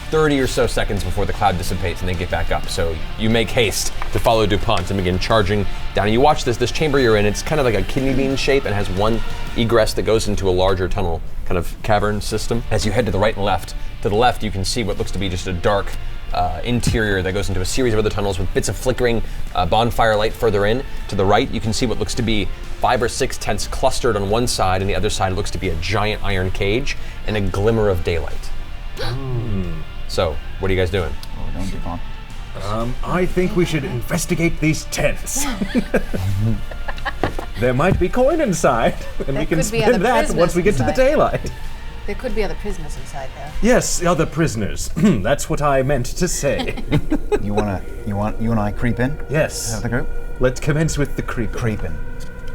Speaker 3: 30 or so seconds before the cloud dissipates and they get back up. So you make haste to follow DuPont and begin charging down. And you watch this chamber you're in, it's kind of like a kidney bean shape and has one egress that goes into a larger tunnel, kind of cavern system. As you head to the right and left, to the left you can see what looks to be just a dark interior that goes into a series of other tunnels with bits of flickering bonfire light further in. To the right you can see what looks to be 5 or 6 tents clustered on one side, and the other side looks to be a giant iron cage and a glimmer of daylight. So, what are you guys doing?
Speaker 2: Oh, don't Dupont.
Speaker 6: I think we should investigate these tents. There might be coin inside, and we can
Speaker 5: could be
Speaker 6: spend
Speaker 5: other
Speaker 6: that once we get to the
Speaker 5: prisoners
Speaker 6: daylight.
Speaker 5: There could be other prisoners inside there.
Speaker 6: Yes, other prisoners. That's what I meant to say.
Speaker 2: You and I creep in?
Speaker 6: Yes.
Speaker 2: Have the group?
Speaker 6: Let's commence with the creep.
Speaker 2: Creep in.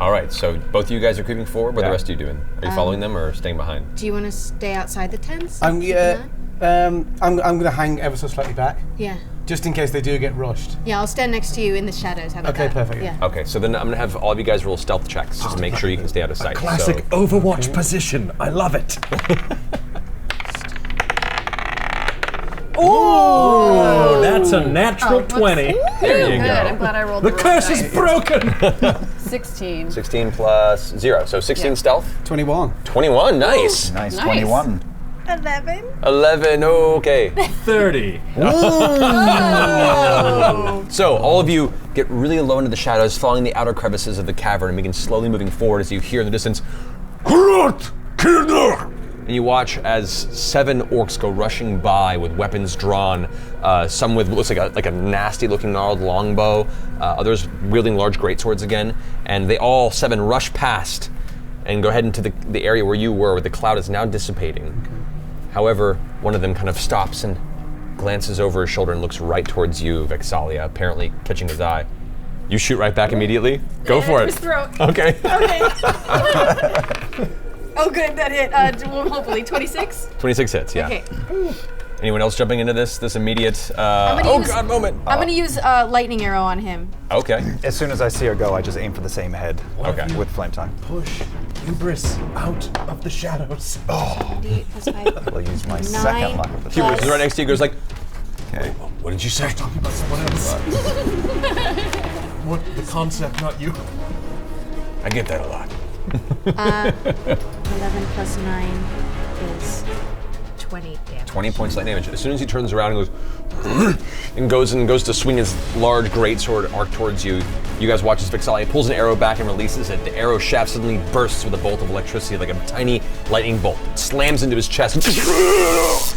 Speaker 3: All right, so both of you guys are creeping forward. What are
Speaker 2: Yeah.
Speaker 3: the rest of you doing? Are you following them or staying behind?
Speaker 5: Do you want to stay outside the tents?
Speaker 1: I'm
Speaker 5: Keep an eye?
Speaker 1: I'm going to hang ever so slightly back,
Speaker 5: Yeah.
Speaker 1: just in case they do get rushed.
Speaker 5: Yeah, I'll stand next to you in the shadows. How about
Speaker 1: Okay,
Speaker 5: that?
Speaker 1: perfect.
Speaker 5: Yeah.
Speaker 3: Okay, so then I'm gonna have all of you guys roll stealth checks just to make sure you can stay out of sight.
Speaker 6: Classic Overwatch position. I love it. Oh, that's a natural 20.
Speaker 3: There you
Speaker 4: Good.
Speaker 3: go.
Speaker 4: I'm glad I rolled
Speaker 6: The
Speaker 4: the
Speaker 6: curse
Speaker 4: wrong
Speaker 6: is
Speaker 4: dice.
Speaker 6: broken.
Speaker 4: 16.
Speaker 3: 16 plus 0, so 16
Speaker 4: Yeah.
Speaker 3: stealth.
Speaker 1: 21.
Speaker 3: 21, nice.
Speaker 2: Nice,
Speaker 4: Nice.
Speaker 2: 21.
Speaker 5: 11.
Speaker 3: 11, okay.
Speaker 6: 30.
Speaker 3: So all of you get really low into the shadows, following the outer crevices of the cavern and begin slowly moving forward as you hear in the distance, and you watch as 7 orcs go rushing by with weapons drawn, some with what looks like a nasty-looking gnarled longbow, others wielding large greatswords again, and they all 7 rush past and go ahead into the area where you were, where the cloud is now dissipating. However, one of them kind of stops and glances over his shoulder and looks right towards you, Vexalia, apparently catching his eye. You shoot right back immediately? Go for it.
Speaker 5: His throat.
Speaker 3: Okay.
Speaker 5: Okay. Oh, good. That hit. Well, hopefully 26.
Speaker 3: 26 hits, yeah.
Speaker 5: Okay.
Speaker 3: Anyone else jumping into this immediate,
Speaker 5: gonna
Speaker 3: oh
Speaker 5: use-
Speaker 3: god moment?
Speaker 5: I'm gonna use lightning arrow on him.
Speaker 3: Okay.
Speaker 2: As soon as I see her go, I just aim for the same head.
Speaker 3: Okay.
Speaker 2: With flame tongue.
Speaker 6: Push Hubris out of the shadows.
Speaker 5: 8 plus 5.
Speaker 2: I'll use my
Speaker 5: 9
Speaker 2: second luck of the
Speaker 3: Hubris is right next to you, goes like,
Speaker 2: Okay.
Speaker 3: what did you say?
Speaker 6: Talking about someone else. What, the concept, not you.
Speaker 3: I get that a lot.
Speaker 5: 11 plus 9 is 20 damage.
Speaker 3: 20 points light damage. As soon as he turns around and goes and goes to swing his large greatsword arc towards you, you guys watch as Vexalia pulls an arrow back and releases it. The arrow shaft suddenly bursts with a bolt of electricity, like a tiny lightning bolt. It slams into his chest.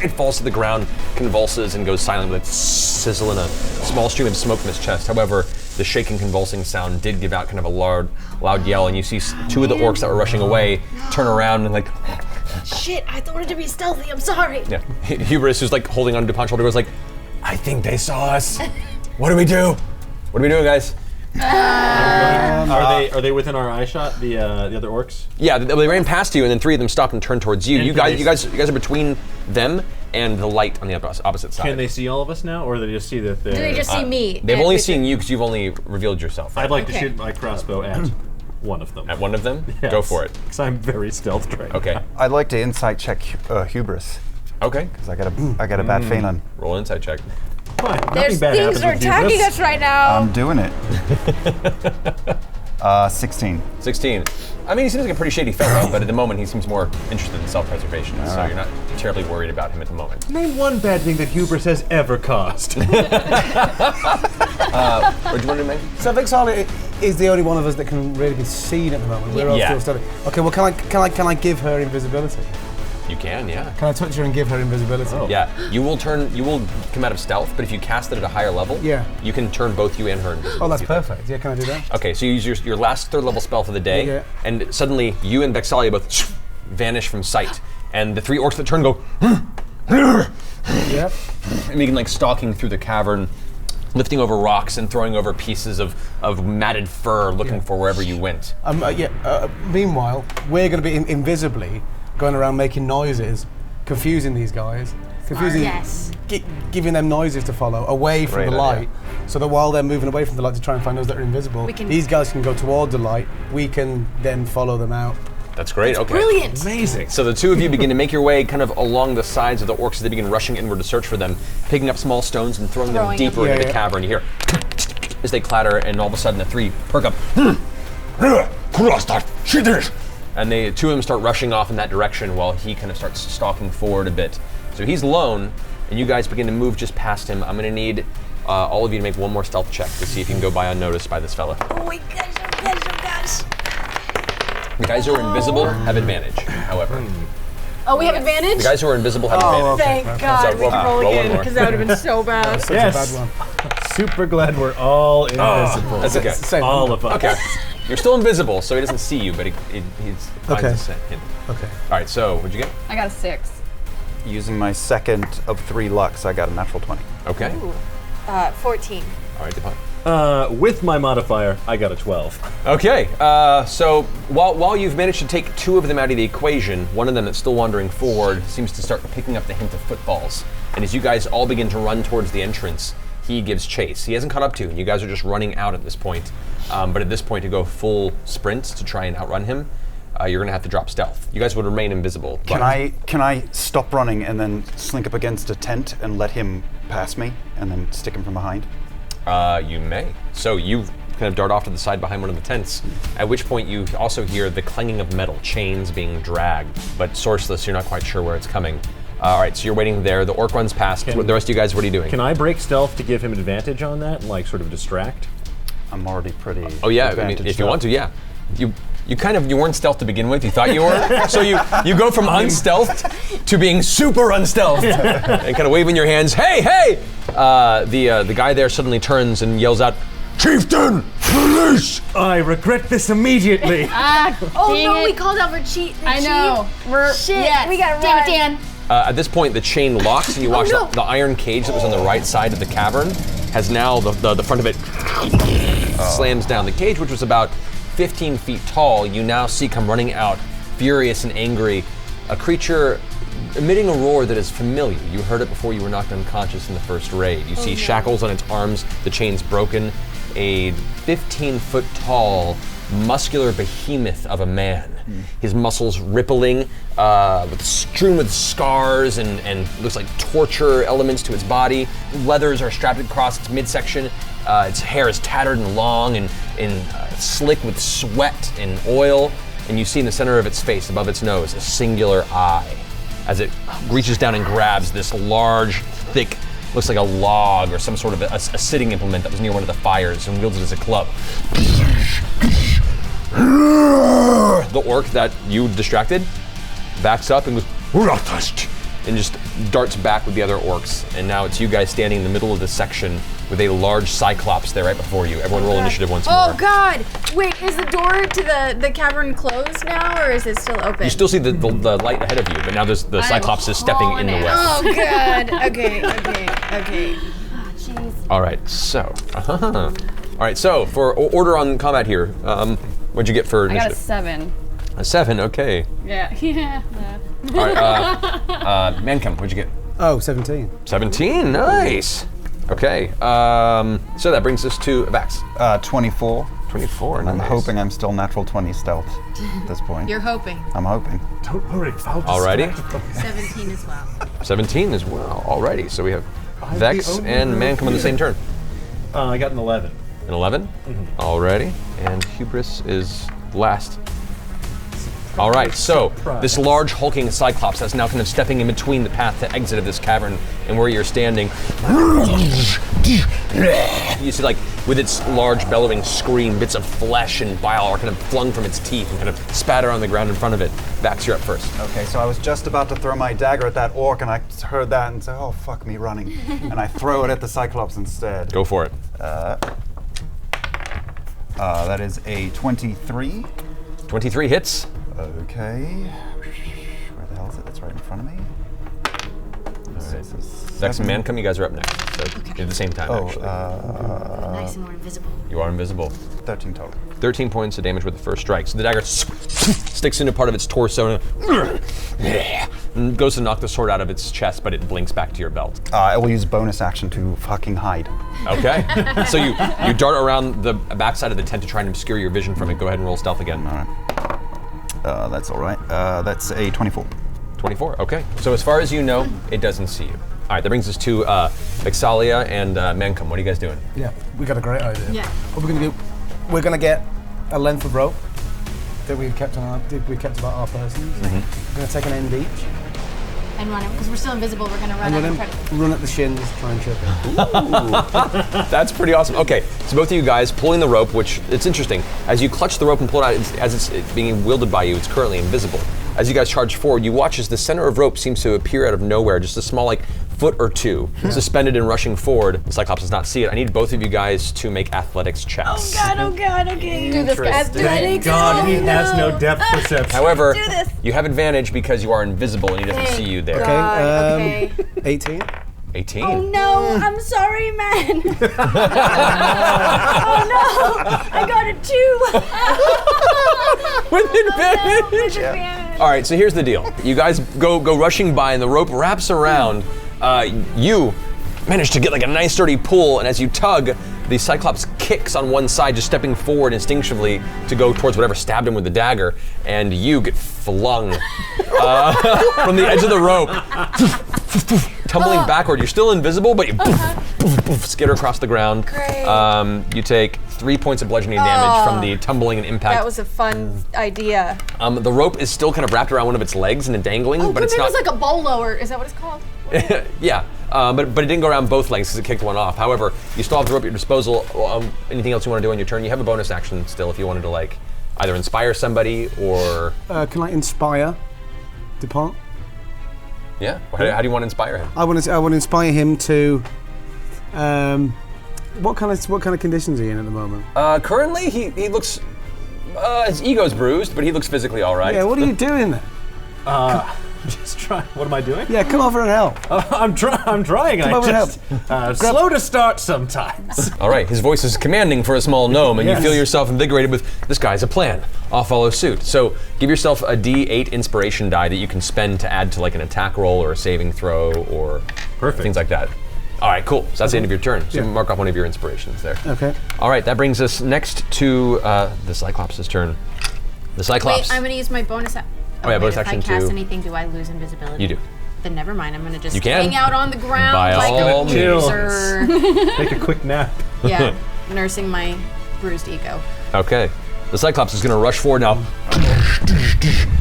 Speaker 3: It falls to the ground, convulses, and goes silent with a sizzle and a small stream of smoke from his chest. However, the shaking, convulsing sound did give out kind of a loud yell, and you see 2 of the orcs that were rushing away turn around and like,
Speaker 5: Shit, I wanted to be stealthy. I'm sorry.
Speaker 3: yeah. Hubris, who's like holding on to Dupont's shoulder, goes like, I think they saw us. What do we do? What are we doing, guys?
Speaker 6: Are they within our eye shot? The other orcs.
Speaker 3: Yeah, they ran past you, and then 3 of them stopped and turned towards you.
Speaker 6: And
Speaker 3: You
Speaker 6: can
Speaker 3: guys
Speaker 6: they-
Speaker 3: are between them and the light on the opposite side.
Speaker 6: Can they see all of us now, or do they just see that?
Speaker 5: Do they just see me?
Speaker 3: They've
Speaker 5: and
Speaker 3: only
Speaker 5: with
Speaker 3: seen you because you've only revealed yourself.
Speaker 6: I'd like to
Speaker 5: Okay.
Speaker 6: shoot my crossbow at one of them.
Speaker 3: At one of them, go for it.
Speaker 6: Because I'm very stealth trained.
Speaker 3: Okay.
Speaker 2: I'd like to insight check Hubris,
Speaker 3: Okay.
Speaker 2: because I got a bad feeling.
Speaker 3: Roll an insight check.
Speaker 6: Fine.
Speaker 5: There's
Speaker 6: Nothing bad
Speaker 5: things
Speaker 6: happens
Speaker 5: are
Speaker 6: with
Speaker 5: attacking
Speaker 6: hubris.
Speaker 5: us right now.
Speaker 2: I'm doing it. 16.
Speaker 3: 16. I mean, he seems like a pretty shady fellow, but at the moment he seems more interested in self-preservation, so you're not terribly worried about him at the moment.
Speaker 6: Name one bad thing that hubris has ever caused.
Speaker 3: What do you want to make?
Speaker 1: So Vexalia is the only one of us that can really be seen at the moment. We're all
Speaker 3: Yeah.
Speaker 1: still studying. Okay, well, can I give her invisibility?
Speaker 3: You can, yeah.
Speaker 1: Can I touch her and give her invisibility?
Speaker 6: Oh.
Speaker 3: Yeah, you will come out of stealth, but if you cast it at a higher level,
Speaker 1: Yeah.
Speaker 3: you can turn both you and her invisible.
Speaker 1: Oh, that's
Speaker 3: if you'd like.
Speaker 1: perfect. Yeah, can I do that?
Speaker 3: Okay, so you use your last 3rd level spell for the day,
Speaker 1: Yeah.
Speaker 3: and suddenly you and Vexalia both vanish from sight, and the 3 orcs that turn go
Speaker 1: Yeah.
Speaker 3: and begin like stalking through the cavern, lifting over rocks and throwing over pieces of matted fur, looking for wherever you went.
Speaker 1: Meanwhile, we're going to be invisibly going around making noises confusing these guys,
Speaker 5: Yes.
Speaker 1: giving them noises to follow away from
Speaker 2: Great
Speaker 1: the
Speaker 2: idea.
Speaker 1: light, so that while they're moving away from the light to try and find those that are invisible, these guys can go toward the light. We can then follow them out.
Speaker 3: That's great. Okay.
Speaker 5: Brilliant.
Speaker 6: Amazing.
Speaker 3: So the two of you begin to make your way kind of along the sides of the orcs as they begin rushing inward to search for them, picking up small stones and throwing them deeper into the cavern. You hear as they clatter, and all of a sudden the three perk up. And the two of them start rushing off in that direction while he kind of starts stalking forward a bit. So he's alone, and you guys begin to move just past him. I'm going to need all of you to make one more stealth check to see if you can go by unnoticed by this fella.
Speaker 5: Oh my gosh, oh gosh, oh gosh.
Speaker 3: The guys who are invisible have advantage, however.
Speaker 5: Oh, we have advantage?
Speaker 3: The guys who are invisible have advantage.
Speaker 5: Thank God we can roll
Speaker 3: roll one
Speaker 5: again,
Speaker 3: more.
Speaker 5: because that would have been so bad.
Speaker 1: Such a bad one.
Speaker 6: Super glad we're all invisible.
Speaker 3: That's okay.
Speaker 1: Same
Speaker 6: all
Speaker 1: number.
Speaker 6: of us.
Speaker 3: Okay. You're still invisible, so he doesn't see you, but he's finds
Speaker 1: Okay.
Speaker 3: us hint.
Speaker 1: Okay.
Speaker 3: All right, so what'd you get?
Speaker 4: I got a 6.
Speaker 2: Using my second of 3 lucks, I got a natural 20.
Speaker 3: Okay.
Speaker 5: 14.
Speaker 3: All right, Devon.
Speaker 6: With my modifier, I got a 12.
Speaker 3: Okay, so while you've managed to take two of them out of the equation, one of them that's still wandering forward seems to start picking up the hint of footfalls. And as you guys all begin to run towards the entrance, he gives chase. He hasn't caught up to you, and you guys are just running out at this point. But at this point, to go full sprint to try and outrun him, you're going to have to drop stealth. You guys would remain invisible.
Speaker 2: Can I stop running and then slink up against a tent and let him pass me and then stick him from behind?
Speaker 3: You may. So you kind of dart off to the side behind one of the tents, at which point you also hear the clanging of metal, chains being dragged, but sourceless, you're not quite sure where it's coming. All right, so you're waiting there. The orc runs past. The rest of you guys, what are you doing?
Speaker 6: Can I break stealth to give him advantage on that, like sort of distract?
Speaker 2: I'm already pretty.
Speaker 3: Oh yeah, I mean, if you want to, yeah. You weren't stealth to begin with. You thought you were, so you go from unstealthed to being super unstealthed, and kind of waving your hands. Hey, hey! The guy there suddenly turns and yells out, "Chieftain, police!"
Speaker 6: I regret this immediately.
Speaker 5: Oh no, we called out for cheat.
Speaker 4: I know. We're
Speaker 5: Shit, we gotta
Speaker 4: Damn
Speaker 5: run.
Speaker 4: it, Dan.
Speaker 3: At this point, the chain locks, and you watch
Speaker 5: no.
Speaker 3: the iron cage that was on the right side of the cavern has now the front of it slams down. The cage, which was about 15 feet tall, you now see come running out, furious and angry, a creature emitting a roar that is familiar. You heard it before you were knocked unconscious in the first raid. You see shackles on its arms, the chains broken, a 15-foot tall, muscular behemoth of a man. His muscles rippling, strewn with scars and looks like torture elements to its body. Leathers are strapped across its midsection. Its hair is tattered and long and slick with sweat and oil. And you see in the center of its face, above its nose, a singular eye as it reaches down and grabs this large, thick, looks like a log or some sort of a sitting implement that was near one of the fires and wields it as a club. The orc that you distracted backs up and goes, and just darts back with the other orcs. And now it's you guys standing in the middle of the section with a large cyclops there right before you. Everyone roll initiative once more.
Speaker 5: Oh God! Wait, is the door to the cavern closed now, or is it still open?
Speaker 3: You still see the light ahead of you, but now there's the cyclops is stepping in the way.
Speaker 5: Oh God! Okay. Jeez.
Speaker 3: All right, so. All right, so for order on combat here, what'd you get for
Speaker 4: I got a
Speaker 3: initiative?
Speaker 4: 7.
Speaker 3: A 7, okay.
Speaker 4: Yeah. Yeah.
Speaker 3: All right, Mancom, what'd you get?
Speaker 1: Oh, 17.
Speaker 3: 17, nice. Okay, so that brings us to Vax.
Speaker 2: 24.
Speaker 3: 24,
Speaker 2: And I'm
Speaker 3: nice.
Speaker 2: hoping I'm still natural 20 stealth at this point.
Speaker 5: You're hoping.
Speaker 2: I'm hoping.
Speaker 6: Don't worry, I'll
Speaker 3: Alrighty,
Speaker 5: 17 as well.
Speaker 3: 17 as well. Alrighty, so we have Vex and Mancom on the same turn.
Speaker 6: I got an 11.
Speaker 3: An 11? Alrighty, and Hubris is last. All right, so this large hulking cyclops that's now kind of stepping in between the path to exit of this cavern and where you're standing. You see, like, with its large bellowing scream, bits of flesh and bile are kind of flung from its teeth and kind of spatter on the ground in front of it. Vax, you're up first.
Speaker 2: Okay, so I was just about to throw my dagger at that orc, and I heard that and said, "Oh fuck me, running!" And I throw it at the cyclops instead.
Speaker 3: Go for it.
Speaker 2: That is a 23.
Speaker 3: 23 hits.
Speaker 2: Okay. Where the hell is it? It's right in front of me.
Speaker 3: Vex and Mancom, you guys are up next. So at the same time, actually.
Speaker 5: Nice and more invisible.
Speaker 3: You are invisible.
Speaker 2: 13 total.
Speaker 3: 13 points of damage with the first strike. So the dagger sticks into part of its torso and goes to knock the sword out of its chest, but it blinks back to your belt.
Speaker 2: I will use bonus action to fucking hide.
Speaker 3: Okay. So you dart around the backside of the tent to try and obscure your vision from it. Go ahead and roll stealth again.
Speaker 2: All right. That's all right. That's a 24.
Speaker 3: 24, okay. So as far as you know, it doesn't see you. All right, that brings us to Vexalia and Mancom. What are you guys doing?
Speaker 1: Yeah, we got a great idea.
Speaker 5: Yeah.
Speaker 1: What we're gonna do? We're gonna get a length of rope that we've kept about our persons. We're gonna take an end each.
Speaker 7: And run it, because we're still invisible, we're gonna run
Speaker 1: And
Speaker 7: it.
Speaker 1: then run at the shins, try and trip it.
Speaker 3: That's pretty awesome. Okay, so both of you guys pulling the rope, which it's interesting. As you clutch the rope and pull it out, as it's being wielded by you, it's currently invisible. As you guys charge forward, you watch as the center of rope seems to appear out of nowhere, just a small foot or two, suspended and rushing forward. The Cyclops does not see it. I need both of you guys to make athletics checks.
Speaker 7: Oh god, okay.
Speaker 4: Do this, guys. Do
Speaker 6: Thank God he has no depth perception.
Speaker 3: However,
Speaker 7: do this.
Speaker 3: you have advantage because you are invisible and he doesn't see you there.
Speaker 1: Okay, 18.
Speaker 3: 18.
Speaker 7: Oh no, I'm sorry, man. Oh no, I got a 2.
Speaker 3: With advantage. All right, so here's the deal. You guys go rushing by, and the rope wraps around. You manage to get a nice sturdy pull, and as you tug, the Cyclops kicks on one side, just stepping forward instinctively to go towards whatever stabbed him with the dagger, and you get flung from the edge of the rope, tumbling backward. You're still invisible, but you skitter across the ground.
Speaker 7: Great.
Speaker 3: You take 3 points of bludgeoning damage from the tumbling and impact.
Speaker 7: That was a fun idea.
Speaker 3: The rope is still kind of wrapped around one of its legs and dangling, but it's
Speaker 7: Maybe
Speaker 3: not.
Speaker 7: it was like a bolo, is that what it's called?
Speaker 3: Yeah, but it didn't go around both legs because it kicked one off. However, you still have the rope at your disposal. Anything else you want to do on your turn? You have a bonus action still if you wanted to either inspire somebody or.
Speaker 1: Can I inspire DuPont?
Speaker 3: Yeah. How do you want to inspire him?
Speaker 1: I want to inspire him to. What kind of conditions are you in at the moment?
Speaker 3: Currently, he looks. His ego's bruised, but he looks physically all right.
Speaker 1: Yeah, what are you doing there?
Speaker 6: Just try. What am I doing?
Speaker 1: Yeah, come over and help.
Speaker 6: I'm trying.
Speaker 1: Come over and help.
Speaker 6: Slow to start sometimes.
Speaker 3: All right, his voice is commanding for a small gnome, and
Speaker 6: Yes.
Speaker 3: you feel yourself invigorated with, this guy has a plan. I'll follow suit. So give yourself a D8 inspiration die that you can spend to add to an attack roll or a saving throw or
Speaker 6: Perfect.
Speaker 3: things like that. All right, cool. So that's the end of your turn. So mark off one of your inspirations there.
Speaker 1: Okay.
Speaker 3: All right, that brings us next to the Cyclops' turn. The Cyclops.
Speaker 7: Wait, I'm gonna use my bonus action.
Speaker 3: Oh, yeah, bonus action
Speaker 7: If I cast
Speaker 3: too.
Speaker 7: anything, do I lose invisibility?
Speaker 3: You do.
Speaker 7: Then never mind, I'm gonna just
Speaker 3: You can.
Speaker 7: hang out on the ground
Speaker 3: By
Speaker 7: like
Speaker 3: all
Speaker 7: a
Speaker 3: means.
Speaker 7: loser.
Speaker 6: Take a quick nap.
Speaker 7: Yeah, nursing my bruised ego.
Speaker 3: Okay. The Cyclops is going to rush forward now.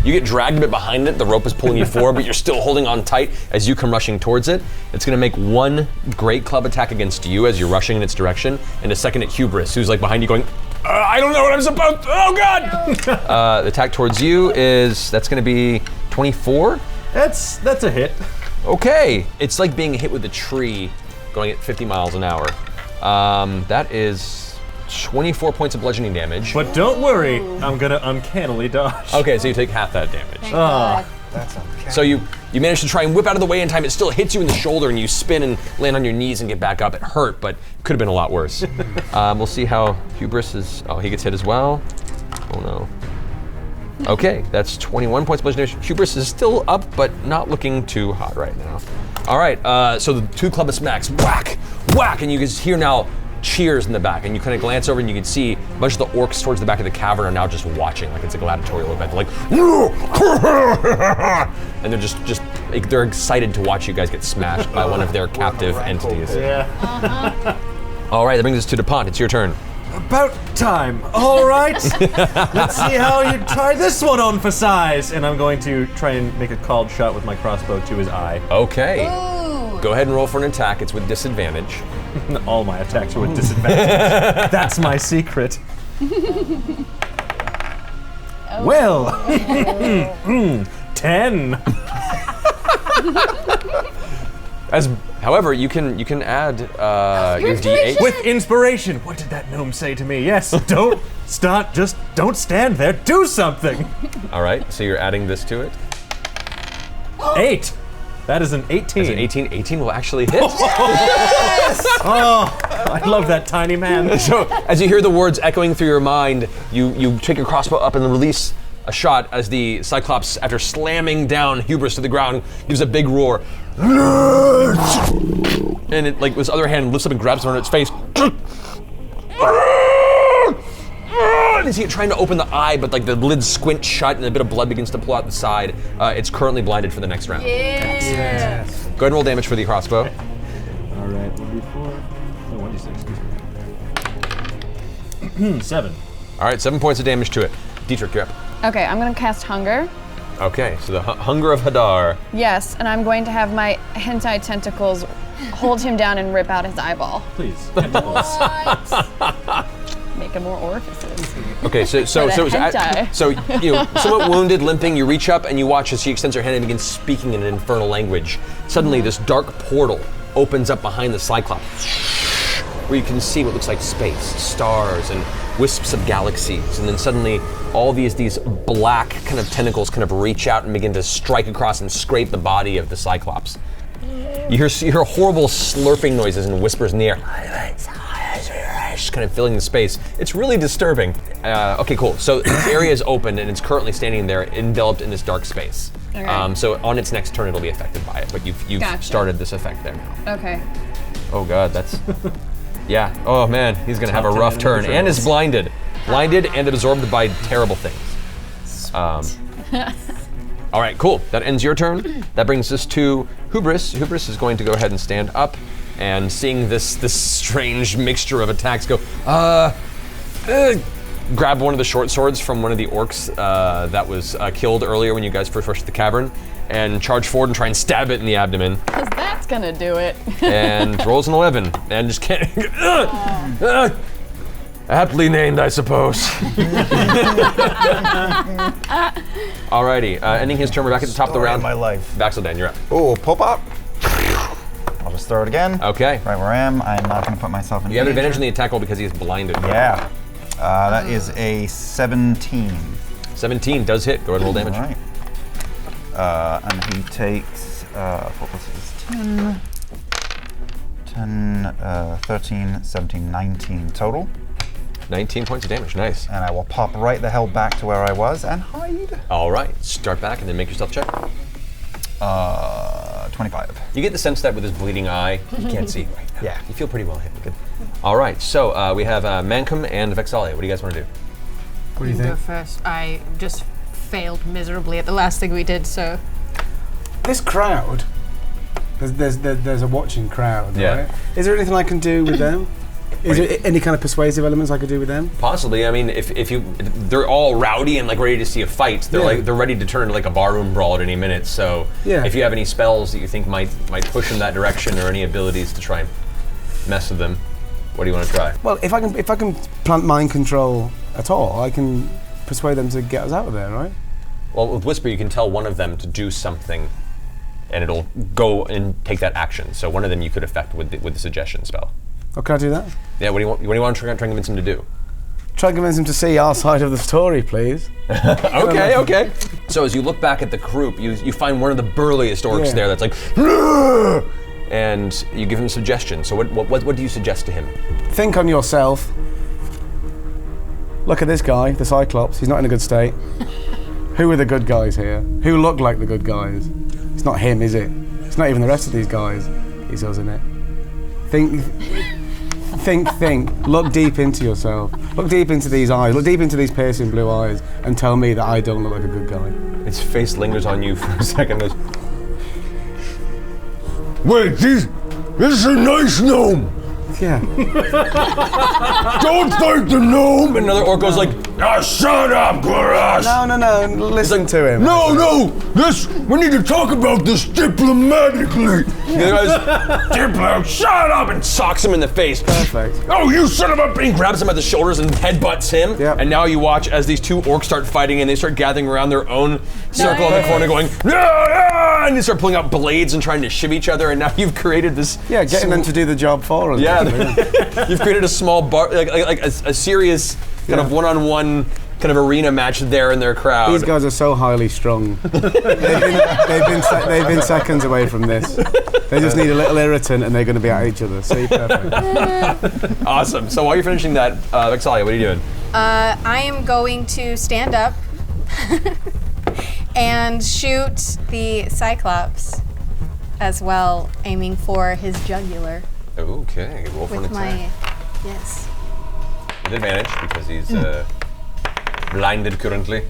Speaker 3: You get dragged a bit behind it. The rope is pulling you forward, but you're still holding on tight as you come rushing towards it. It's going to make one great club attack against you as you're rushing in its direction, and a second at Hubris, who's behind you going, I don't know what I'm supposed to, oh God! The attack towards you that's going to be 24?
Speaker 6: That's a hit.
Speaker 3: Okay. It's like being hit with a tree going at 50 miles an hour. That is 24 points of bludgeoning damage.
Speaker 6: But don't worry, I'm gonna uncannily dodge.
Speaker 3: Okay, so you take half that damage.
Speaker 7: Thank God.
Speaker 2: That's okay.
Speaker 3: So you manage to try and whip out of the way in time. It still hits you in the shoulder, and you spin and land on your knees and get back up. It hurt, but could have been a lot worse. We'll see how Hubris is. Oh, he gets hit as well. Oh no. Okay, that's 21 points of bludgeoning damage. Hubris is still up, but not looking too hot right now. All right, so the two club of smacks, whack, whack, and you can hear now cheers in the back, and you kind of glance over and you can see a bunch of the orcs towards the back of the cavern are now just watching, like it's a gladiatorial event. They're like, and they're just they're excited to watch you guys get smashed by one of their captive entities.
Speaker 6: Yeah.
Speaker 3: All right, that brings us to DuPont. It's your turn.
Speaker 6: About time. All right. Let's see how you try this one on for size. And I'm going to try and make a called shot with my crossbow to his eye.
Speaker 3: Okay. Go ahead and roll for an attack. It's with disadvantage.
Speaker 6: All my attacks are with disadvantage. That's my secret. Well, 10.
Speaker 3: However, you can add your D8
Speaker 6: With inspiration. What did that gnome say to me? Yes, don't stand there, do something.
Speaker 3: All right, so you're adding this to it.
Speaker 6: 8. That is an 18.
Speaker 3: That's an 18. 18 will actually hit.
Speaker 6: Oh, I love that tiny man.
Speaker 3: So as you hear the words echoing through your mind, you take your crossbow up and then release a shot as the Cyclops, after slamming down Hubris to the ground, gives a big roar. And it, like, with his other hand, lifts up and grabs him on its face. And you see it trying to open the eye, but like the lid squints shut and a bit of blood begins to pull out the side. It's currently blinded for the next round.
Speaker 4: Yes.
Speaker 3: Go ahead and roll damage for the crossbow.
Speaker 6: All right, 1d4. No, 1d6, excuse me. 7.
Speaker 3: All right, 7 points of damage to it. Dietrich, you're up.
Speaker 4: Okay, I'm gonna cast Hunger.
Speaker 3: Okay, so the Hunger of Hadar.
Speaker 4: Yes, and I'm going to have my hentai tentacles hold him down and rip out his eyeball.
Speaker 6: Please.
Speaker 4: Making more orifices.
Speaker 3: Okay, so
Speaker 4: hentai.
Speaker 3: you know, somewhat wounded, limping, you reach up and you watch as she extends her hand and begins speaking in an infernal language. Suddenly, this dark portal opens up behind the Cyclops, where you can see what looks like space, stars, and wisps of galaxies. And then suddenly, all these black kind of tentacles kind of reach out and begin to strike across and scrape the body of the Cyclops. You hear horrible slurping noises and whispers in the air, kind of filling the space. It's really disturbing. Okay, cool. So the area is open and it's currently standing there, enveloped in this dark space.
Speaker 4: Okay.
Speaker 3: So on its next turn, it'll be affected by it. But you've
Speaker 4: Gotcha.
Speaker 3: started this effect there now.
Speaker 4: Okay.
Speaker 3: Oh God, that's yeah. Oh man, he's gonna have a
Speaker 6: Top 10
Speaker 3: rough turn
Speaker 6: individuals.
Speaker 3: and is blinded and absorbed by terrible things. All right, cool. That ends your turn. That brings us to Hubris. Hubris is going to go ahead and stand up, and seeing this strange mixture of attacks, go grab one of the short swords from one of the orcs that was killed earlier when you guys first rushed the cavern, and charge forward and try and stab it in the abdomen.
Speaker 4: Because that's gonna do it.
Speaker 3: And rolls an 11, and just can't. Aptly named, I suppose. Alrighty, ending his turn. We're back at the top of the round.
Speaker 2: My life.
Speaker 3: Baxeldan, you're up.
Speaker 2: Oh, pop up. I'll just throw it again.
Speaker 3: Okay.
Speaker 2: Right where I am. I'm not going to put myself in
Speaker 3: You have
Speaker 2: danger.
Speaker 3: advantage in the attack roll because he is blinded.
Speaker 2: Yeah. That is a 17.
Speaker 3: 17 does hit. Go ahead and roll damage.
Speaker 2: All right. And he takes 4 plus 10, 13, 17, 19 total.
Speaker 3: 19 points of damage. Nice.
Speaker 2: And I will pop right the hell back to where I was and hide.
Speaker 3: All right. Start back and then make your stealth check.
Speaker 2: 25.
Speaker 3: You get the sense that with his bleeding eye, you can't see right now.
Speaker 2: Yeah.
Speaker 3: You feel pretty well hit. Good. All right. So we have Mancom and Vexalia. What do you guys want to do?
Speaker 1: What do you
Speaker 7: Go
Speaker 1: think?
Speaker 7: first. I just failed miserably at the last thing we did, so
Speaker 1: This crowd, there's a watching crowd,
Speaker 3: Yeah.
Speaker 1: right? Is there anything I can do with them? Is there any kind of persuasive elements I could do with them?
Speaker 3: Possibly. I mean, if you, they're all rowdy and like ready to see a fight. They're they're ready to turn into like a barroom brawl at any minute. So if you have any spells that you think might push in that direction, or any abilities to try and mess with them, what do you want to try?
Speaker 1: Well, if I can plant mind control at all, I can persuade them to get us out of there, right?
Speaker 3: Well, with Whisper, you can tell one of them to do something, and it'll go and take that action. So one of them you could affect with the suggestion spell.
Speaker 1: Oh, can I do that?
Speaker 3: Yeah. What do you want to try and convince him to do?
Speaker 1: Try and convince them to see our side of the story, please.
Speaker 3: Okay. So as you look back at the group, you find one of the burliest orcs there that's like, "Rrr!" And you give him suggestions. So what do you suggest to him?
Speaker 1: Think on yourself. Look at this guy, the Cyclops. He's not in a good state. Who are the good guys here? Who look like the good guys? It's not him, is it? It's not even the rest of these guys. It's us, isn't it? Think. Look deep into yourself. Look deep into these eyes. Look deep into these piercing blue eyes and tell me that I don't look like a good guy.
Speaker 3: Its face lingers on you for a second.
Speaker 8: Wait, this is a nice gnome.
Speaker 1: Yeah.
Speaker 8: Don't fight the gnome.
Speaker 3: And another orc goes like,
Speaker 8: Shut up, Gorash.
Speaker 1: No. Listen to him.
Speaker 8: No. We need to talk about this diplomatically.
Speaker 3: the other goes, shut up, and socks him in the face.
Speaker 1: Perfect.
Speaker 3: Oh, you son of a bitch! He grabs him by the shoulders and headbutts him.
Speaker 1: Yep.
Speaker 3: And now you watch as these two orcs start fighting, and they start gathering around their own circle in the corner, going, "Yeah!" And they start pulling out blades and trying to shiv each other. And now you've created this.
Speaker 1: Yeah, getting them to do the job for us.
Speaker 3: Yeah, you've created a small bar, like a serious kind of one-on-one kind of arena match there in their crowd.
Speaker 1: These guys are so highly strung. they've been seconds away from this. They just need a little irritant and they're going to be at each other. See, perfect.
Speaker 3: Awesome. So while you're finishing that, Vexalia, what are you doing?
Speaker 7: I am going to stand up and shoot the cyclops as well, aiming for his jugular.
Speaker 3: Okay, roll for an
Speaker 7: With
Speaker 3: attack.
Speaker 7: yes.
Speaker 3: With advantage because he's blinded currently.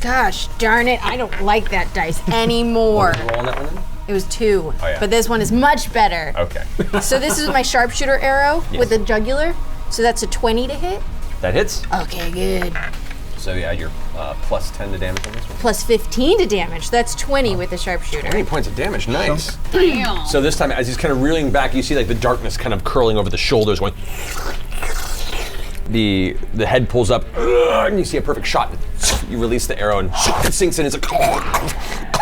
Speaker 7: Gosh darn it, I don't like that dice anymore.
Speaker 3: What did you roll on that one then?
Speaker 7: It was 2,
Speaker 3: Oh, yeah.
Speaker 7: but this one is much better.
Speaker 3: Okay.
Speaker 7: So this is my sharpshooter arrow with the jugular. So that's a 20 to hit.
Speaker 3: That hits.
Speaker 7: Okay, good.
Speaker 3: So you add your plus 10 to damage on this one.
Speaker 7: Plus 15 to damage. That's 20 with the sharpshooter.
Speaker 3: 20 points of damage, nice. So this time, as he's kind of reeling back, you see like the darkness kind of curling over the shoulders, going. The head pulls up, and you see a perfect shot. You release the arrow, and it sinks in. It's like,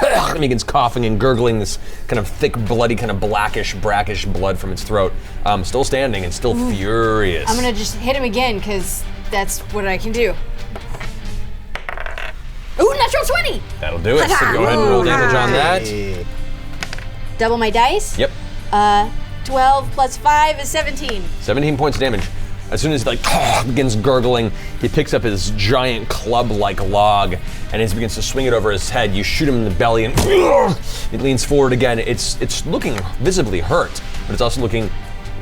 Speaker 3: and he begins coughing and gurgling this kind of thick, bloody, kind of blackish, brackish blood from its throat. Still standing and still furious.
Speaker 7: I'm gonna just hit him again because that's what I can do. Ooh, natural 20!
Speaker 3: That'll do it. So go ahead and roll damage on that.
Speaker 7: Double my dice.
Speaker 3: Yep.
Speaker 7: 12 plus 5 is 17.
Speaker 3: 17 points of damage. As soon as he begins gurgling, he picks up his giant club-like log, and as he begins to swing it over his head, you shoot him in the belly, and it leans forward again. It's looking visibly hurt, but it's also looking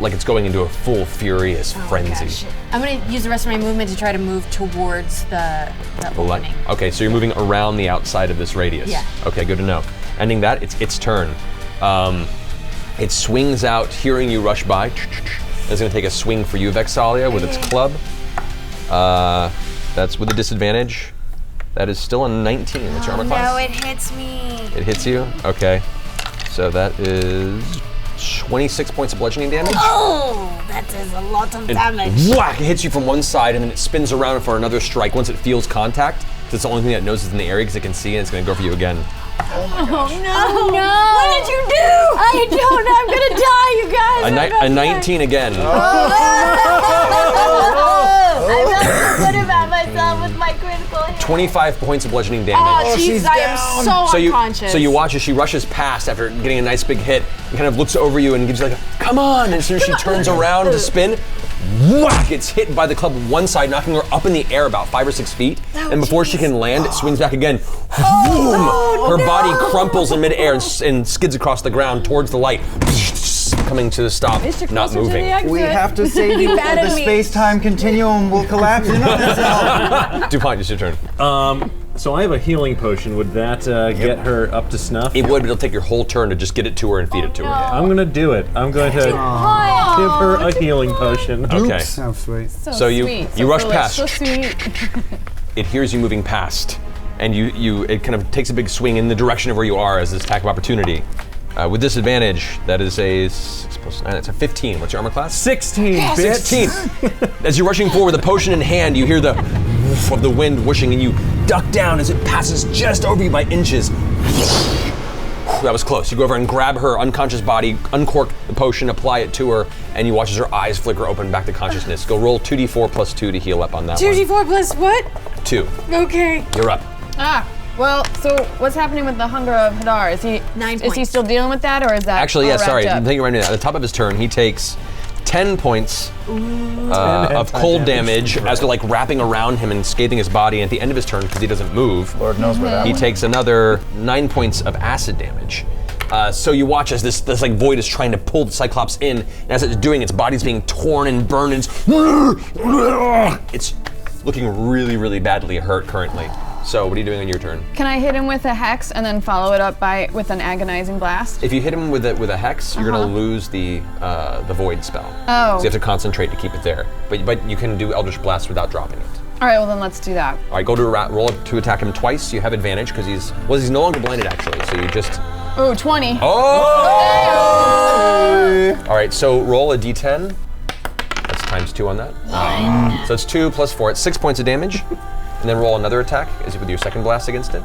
Speaker 3: like it's going into a full furious frenzy.
Speaker 7: Gosh. I'm gonna use the rest of my movement to try to move towards the opening.
Speaker 3: Okay, so you're moving around the outside of this radius.
Speaker 7: Yeah.
Speaker 3: Okay, good to know. Ending that, it's its turn. It swings out, hearing you rush by. It's going to take a swing for you, Vexalia, with its club. That's with a disadvantage. That is still a 19. What's your armor class?
Speaker 7: No, it hits me.
Speaker 3: It hits you? Okay. So that is 26 points of bludgeoning damage.
Speaker 7: Oh, that is a lot of damage.
Speaker 3: Whack! It hits you from one side, and then it spins around for another strike once it feels contact. It's the only thing that knows it's in the area because it can see, and it's going to go for you again.
Speaker 7: Oh no! What did you do? I don't know. I'm gonna die, you guys.
Speaker 3: A 19 again.
Speaker 7: I felt so good about myself with my critical hit.
Speaker 3: 25 points of bludgeoning damage.
Speaker 7: Oh, jeez, I am so unconscious.
Speaker 3: So you watch as she rushes past after getting a nice big hit and kind of looks over you and gives you like, come on! And as soon as she turns around to spin, whack! It's hit by the club one side, knocking her up in the air about 5 or 6 feet. And before she can land, it swings back again. Her body crumples in midair and skids across the ground towards the light, coming to a stop, not moving.
Speaker 2: We have to save you, or the space-time continuum will collapse in on itself.
Speaker 3: DuPont, it's your turn.
Speaker 6: So I have a healing potion. Would that get her up to snuff?
Speaker 3: It would, but it'll take your whole turn to just get it to her and feed it to her.
Speaker 6: I'm gonna do it. I'm going to give her a healing potion.
Speaker 3: Okay.
Speaker 1: So sweet.
Speaker 3: So you rush past.
Speaker 4: So sweet.
Speaker 3: It hears you moving past, and it kind of takes a big swing in the direction of where you are as this attack of opportunity. With disadvantage, that is a 6 plus 9. That's a 15. What's your armor class?
Speaker 6: 16, bitch.
Speaker 3: 16. As you're rushing forward with a potion in hand, you hear the woof of the wind whooshing, and you duck down as it passes just over you by inches. That was close. You go over and grab her unconscious body, uncork the potion, apply it to her, and you watch as her eyes flicker open back to consciousness. Go roll 2d4 plus 2 to heal up on that
Speaker 7: 2d4 plus what?
Speaker 3: one. 2.
Speaker 7: Okay.
Speaker 3: You're up.
Speaker 4: Well, so what's happening with the hunger of Hadar? Is he
Speaker 7: 9
Speaker 4: Is he
Speaker 7: points.
Speaker 4: still dealing with that, or is that
Speaker 3: Actually,
Speaker 4: all
Speaker 3: yeah, sorry.
Speaker 4: wrapped
Speaker 3: I'm
Speaker 4: up?
Speaker 3: thinking right now. At the top of his turn, he takes 10 points of cold damage as they're like wrapping around him and scathing his body. And at the end of his turn, because he doesn't move,
Speaker 2: Lord knows where that
Speaker 3: he
Speaker 2: went.
Speaker 3: takes another 9 points of acid damage. So you watch as this like void is trying to pull the Cyclops in, and as it's doing, its body's being torn and burned. It's looking really, really badly hurt currently. So what are you doing on your turn?
Speaker 4: Can I hit him with a hex and then follow it up with an agonizing blast?
Speaker 3: If you hit him with a hex, you're gonna lose the void spell.
Speaker 4: Oh.
Speaker 3: So you have to concentrate to keep it there. But you can do Eldritch Blast without dropping it.
Speaker 4: All right, well then let's do that.
Speaker 3: All right, go to roll to attack him twice. You have advantage because he's no longer blinded actually. So you just.
Speaker 4: Ooh, 20.
Speaker 3: Oh! All right, so roll a d10. That's times 2 on that. So it's 2 plus 4. It's 6 points of damage. And then roll another attack with your second blast against it.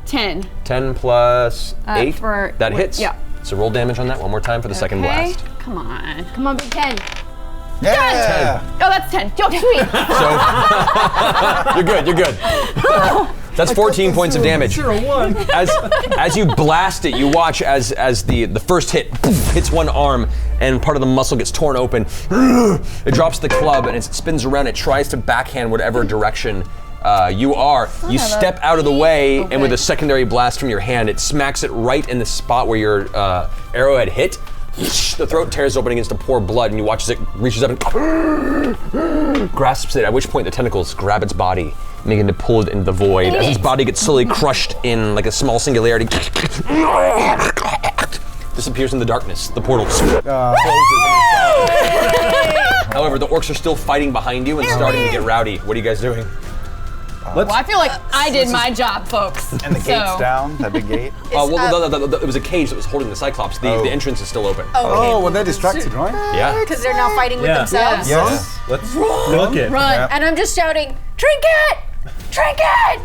Speaker 4: 10.
Speaker 3: 10 plus 8. That hits.
Speaker 4: Yeah.
Speaker 3: So roll damage on that one more time for the second blast.
Speaker 4: Come on.
Speaker 7: Come on, Big 10.
Speaker 2: Yeah.
Speaker 4: Oh, that's 10. Yo, sweet.
Speaker 3: You're good. That's 14 points of damage.
Speaker 6: 0-1.
Speaker 3: As you blast it, you watch as the first hit hits one arm and part of the muscle gets torn open. It drops the club and as it spins around, it tries to backhand whatever direction you are. You step out of the way and with a secondary blast from your hand, it smacks it right in the spot where your arrow had hit. The throat tears open against to pour blood, and you watch as it reaches up and grasps it, at which point the tentacles grab its body, making it pull it into the void. As its body gets slowly crushed in like a small singularity, disappears in the darkness. The portal closes. However, the orcs are still fighting behind you and starting to get rowdy. What are you guys doing?
Speaker 4: Well, I feel like I did my job, folks.
Speaker 2: And the gate's down, that big gate?
Speaker 3: It was a cage that was holding the cyclops. The entrance is still open.
Speaker 1: Oh, well, they're distracted, right?
Speaker 3: Yeah.
Speaker 7: Because they're now fighting with themselves.
Speaker 2: Yes.
Speaker 6: Let's look it.
Speaker 4: Run.
Speaker 2: Yeah.
Speaker 7: And I'm just shouting, Trinket! Trinket!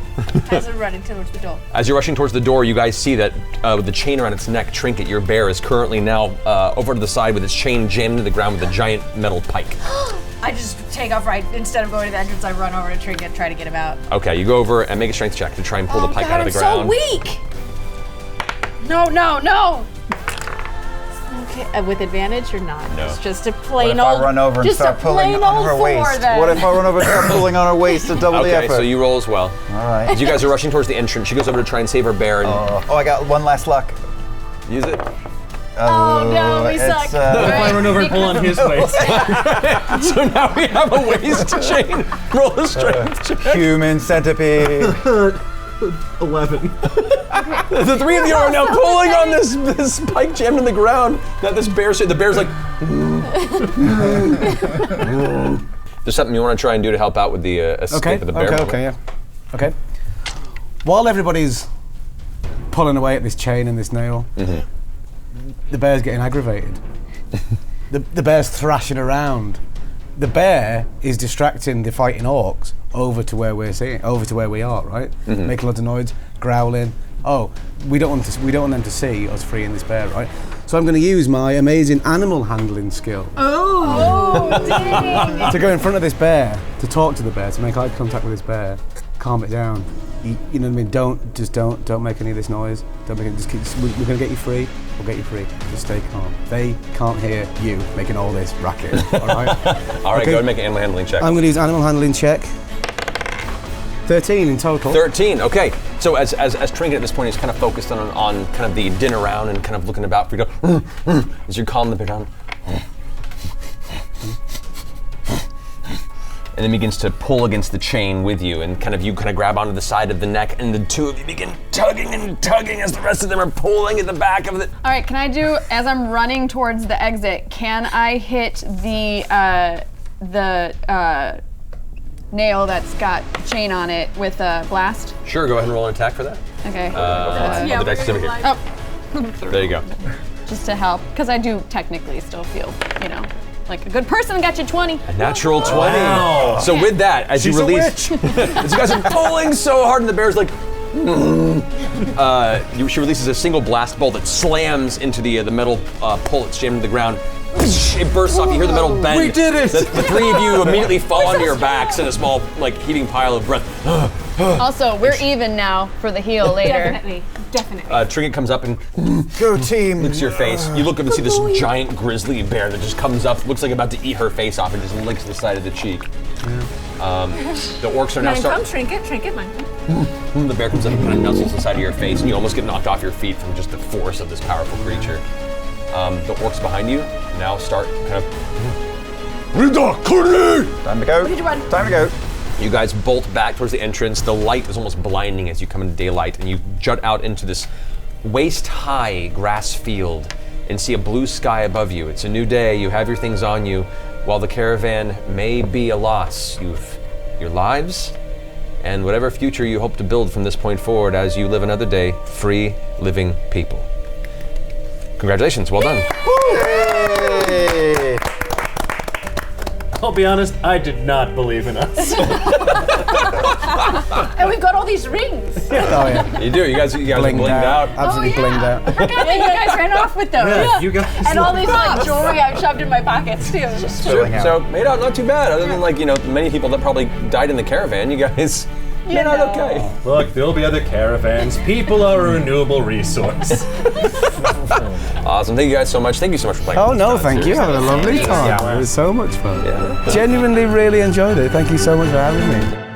Speaker 7: As I'm running towards the door.
Speaker 3: As you're rushing towards the door, you guys see that with the chain around its neck, Trinket, your bear, is currently now over to the side with its chain jammed into the ground with a giant metal pike.
Speaker 7: I just take off right, instead of going to the entrance, I run over to Trinket, try to get him out.
Speaker 3: Okay, you go over and make a strength check to try and pull the pike out of the ground.
Speaker 7: I'm so weak! No. Okay, with advantage or not?
Speaker 3: No.
Speaker 7: It's just a
Speaker 2: What
Speaker 7: plain
Speaker 2: if
Speaker 7: old.
Speaker 2: I run over and
Speaker 7: just
Speaker 2: start
Speaker 7: a
Speaker 2: pulling
Speaker 7: plain
Speaker 2: on
Speaker 7: old
Speaker 2: her
Speaker 7: Thor,
Speaker 2: waist?
Speaker 7: then.
Speaker 2: What if I run over and start pulling on her waist to double the
Speaker 3: Okay,
Speaker 2: effort?
Speaker 3: so you roll as well.
Speaker 2: All right.
Speaker 3: As you guys are rushing towards the entrance, she goes over to try and save her bear and
Speaker 2: Oh, I got one last luck.
Speaker 3: use it.
Speaker 7: Oh no, we
Speaker 2: it's,
Speaker 7: suck.
Speaker 6: If I run over and pull on his waist.
Speaker 3: So now we have a waist chain. Roll a strength check.
Speaker 2: Human centipede.
Speaker 6: 11.
Speaker 3: The three of you are now pulling on this pike jammed in the ground. Now the bear's like. There's something you want to try and do to help out with the escape of the bear.
Speaker 1: Okay. While everybody's pulling away at this chain and this nail, the bear's getting aggravated. The bear's thrashing around. The bear is distracting the fighting orcs over to where we are, right? Making lots of noise, growling. Oh, we don't want them to see us freeing this bear, right? So I'm going to use my amazing animal handling skill.
Speaker 7: Oh, dang.
Speaker 1: To go in front of this bear, to talk to the bear, to make eye contact with this bear, calm it down. You know what I mean? Don't make any of this noise. Don't make it. We're gonna get you free. We'll get you free. Just stay calm. They can't hear you making all this racket. All right.
Speaker 3: All right, go ahead and make an animal handling check.
Speaker 1: I'm gonna use animal handling check. 13 in total.
Speaker 3: 13. Okay. So as Trinket at this point is kind of focused on kind of the din around and kind of looking about for you to go as you calm the bear down. And then begins to pull against the chain with you, and you grab onto the side of the neck, and the two of you begin tugging and tugging as the rest of them are pulling at the back of it.
Speaker 4: All right, can I do, as I'm running towards the exit, can I hit the nail that's got chain on it with a blast?
Speaker 3: Sure, go ahead and roll an attack for that.
Speaker 4: Okay.
Speaker 3: The dex is over here.
Speaker 4: Oh.
Speaker 3: There you go.
Speaker 4: Just to help, because I do technically still feel, like a good person. Got you 20.
Speaker 3: A natural 20.
Speaker 6: Wow.
Speaker 3: So with that, as
Speaker 1: She's
Speaker 3: you
Speaker 1: a
Speaker 3: release,
Speaker 1: witch.
Speaker 3: as you guys are pulling so hard, and the bear's like, she releases a single blast bolt that slams into the metal pole that's jammed to the ground. It bursts off. You hear the metal bend.
Speaker 1: We did it!
Speaker 3: The three of you immediately fall onto your backs in a small, heating pile of breath.
Speaker 4: Also, we're even now for the heal later.
Speaker 7: Definitely.
Speaker 3: Trinket comes up and
Speaker 2: Go team.
Speaker 3: licks your face. You look up and see this giant grizzly bear that just comes up, looks like about to eat her face off, and just licks the side of the cheek. The orcs are now starting.
Speaker 7: Trinket, mine.
Speaker 3: The bear comes up and kind of nuzzles the side of your face, and you almost get knocked off your feet from just the force of this powerful creature. The orcs behind you now start kind of.
Speaker 2: Time to go. Time to go.
Speaker 3: You guys bolt back towards the entrance. The light is almost blinding as you come into daylight, and you jut out into this waist-high grass field and see a blue sky above you. It's a new day. You have your things on you. While the caravan may be a loss, you've your lives and whatever future you hope to build from this point forward as you live another day, free, living people. Congratulations, well done.
Speaker 2: Yay.
Speaker 6: I'll be honest, I did not believe in us.
Speaker 9: And we've got all these rings.
Speaker 1: Oh yeah.
Speaker 3: You do. You guys are blinged out.
Speaker 1: Absolutely blinged out.
Speaker 9: I forgot that you guys ran off with those.
Speaker 6: Yeah, you guys.
Speaker 9: And all these like jewelry I've shoved in my pockets too.
Speaker 2: Spilling out.
Speaker 3: So made out not too bad, other than many people that probably died in the caravan. You guys made out okay.
Speaker 6: Look, there'll be other caravans. People are a renewable resource.
Speaker 3: Awesome. Thank you guys so much. Thank you so much for playing.
Speaker 1: Oh
Speaker 3: with
Speaker 1: no,
Speaker 3: us,
Speaker 1: thank you. Having a lovely time. It was so much fun. Genuinely really enjoyed it. Thank you so much for having me.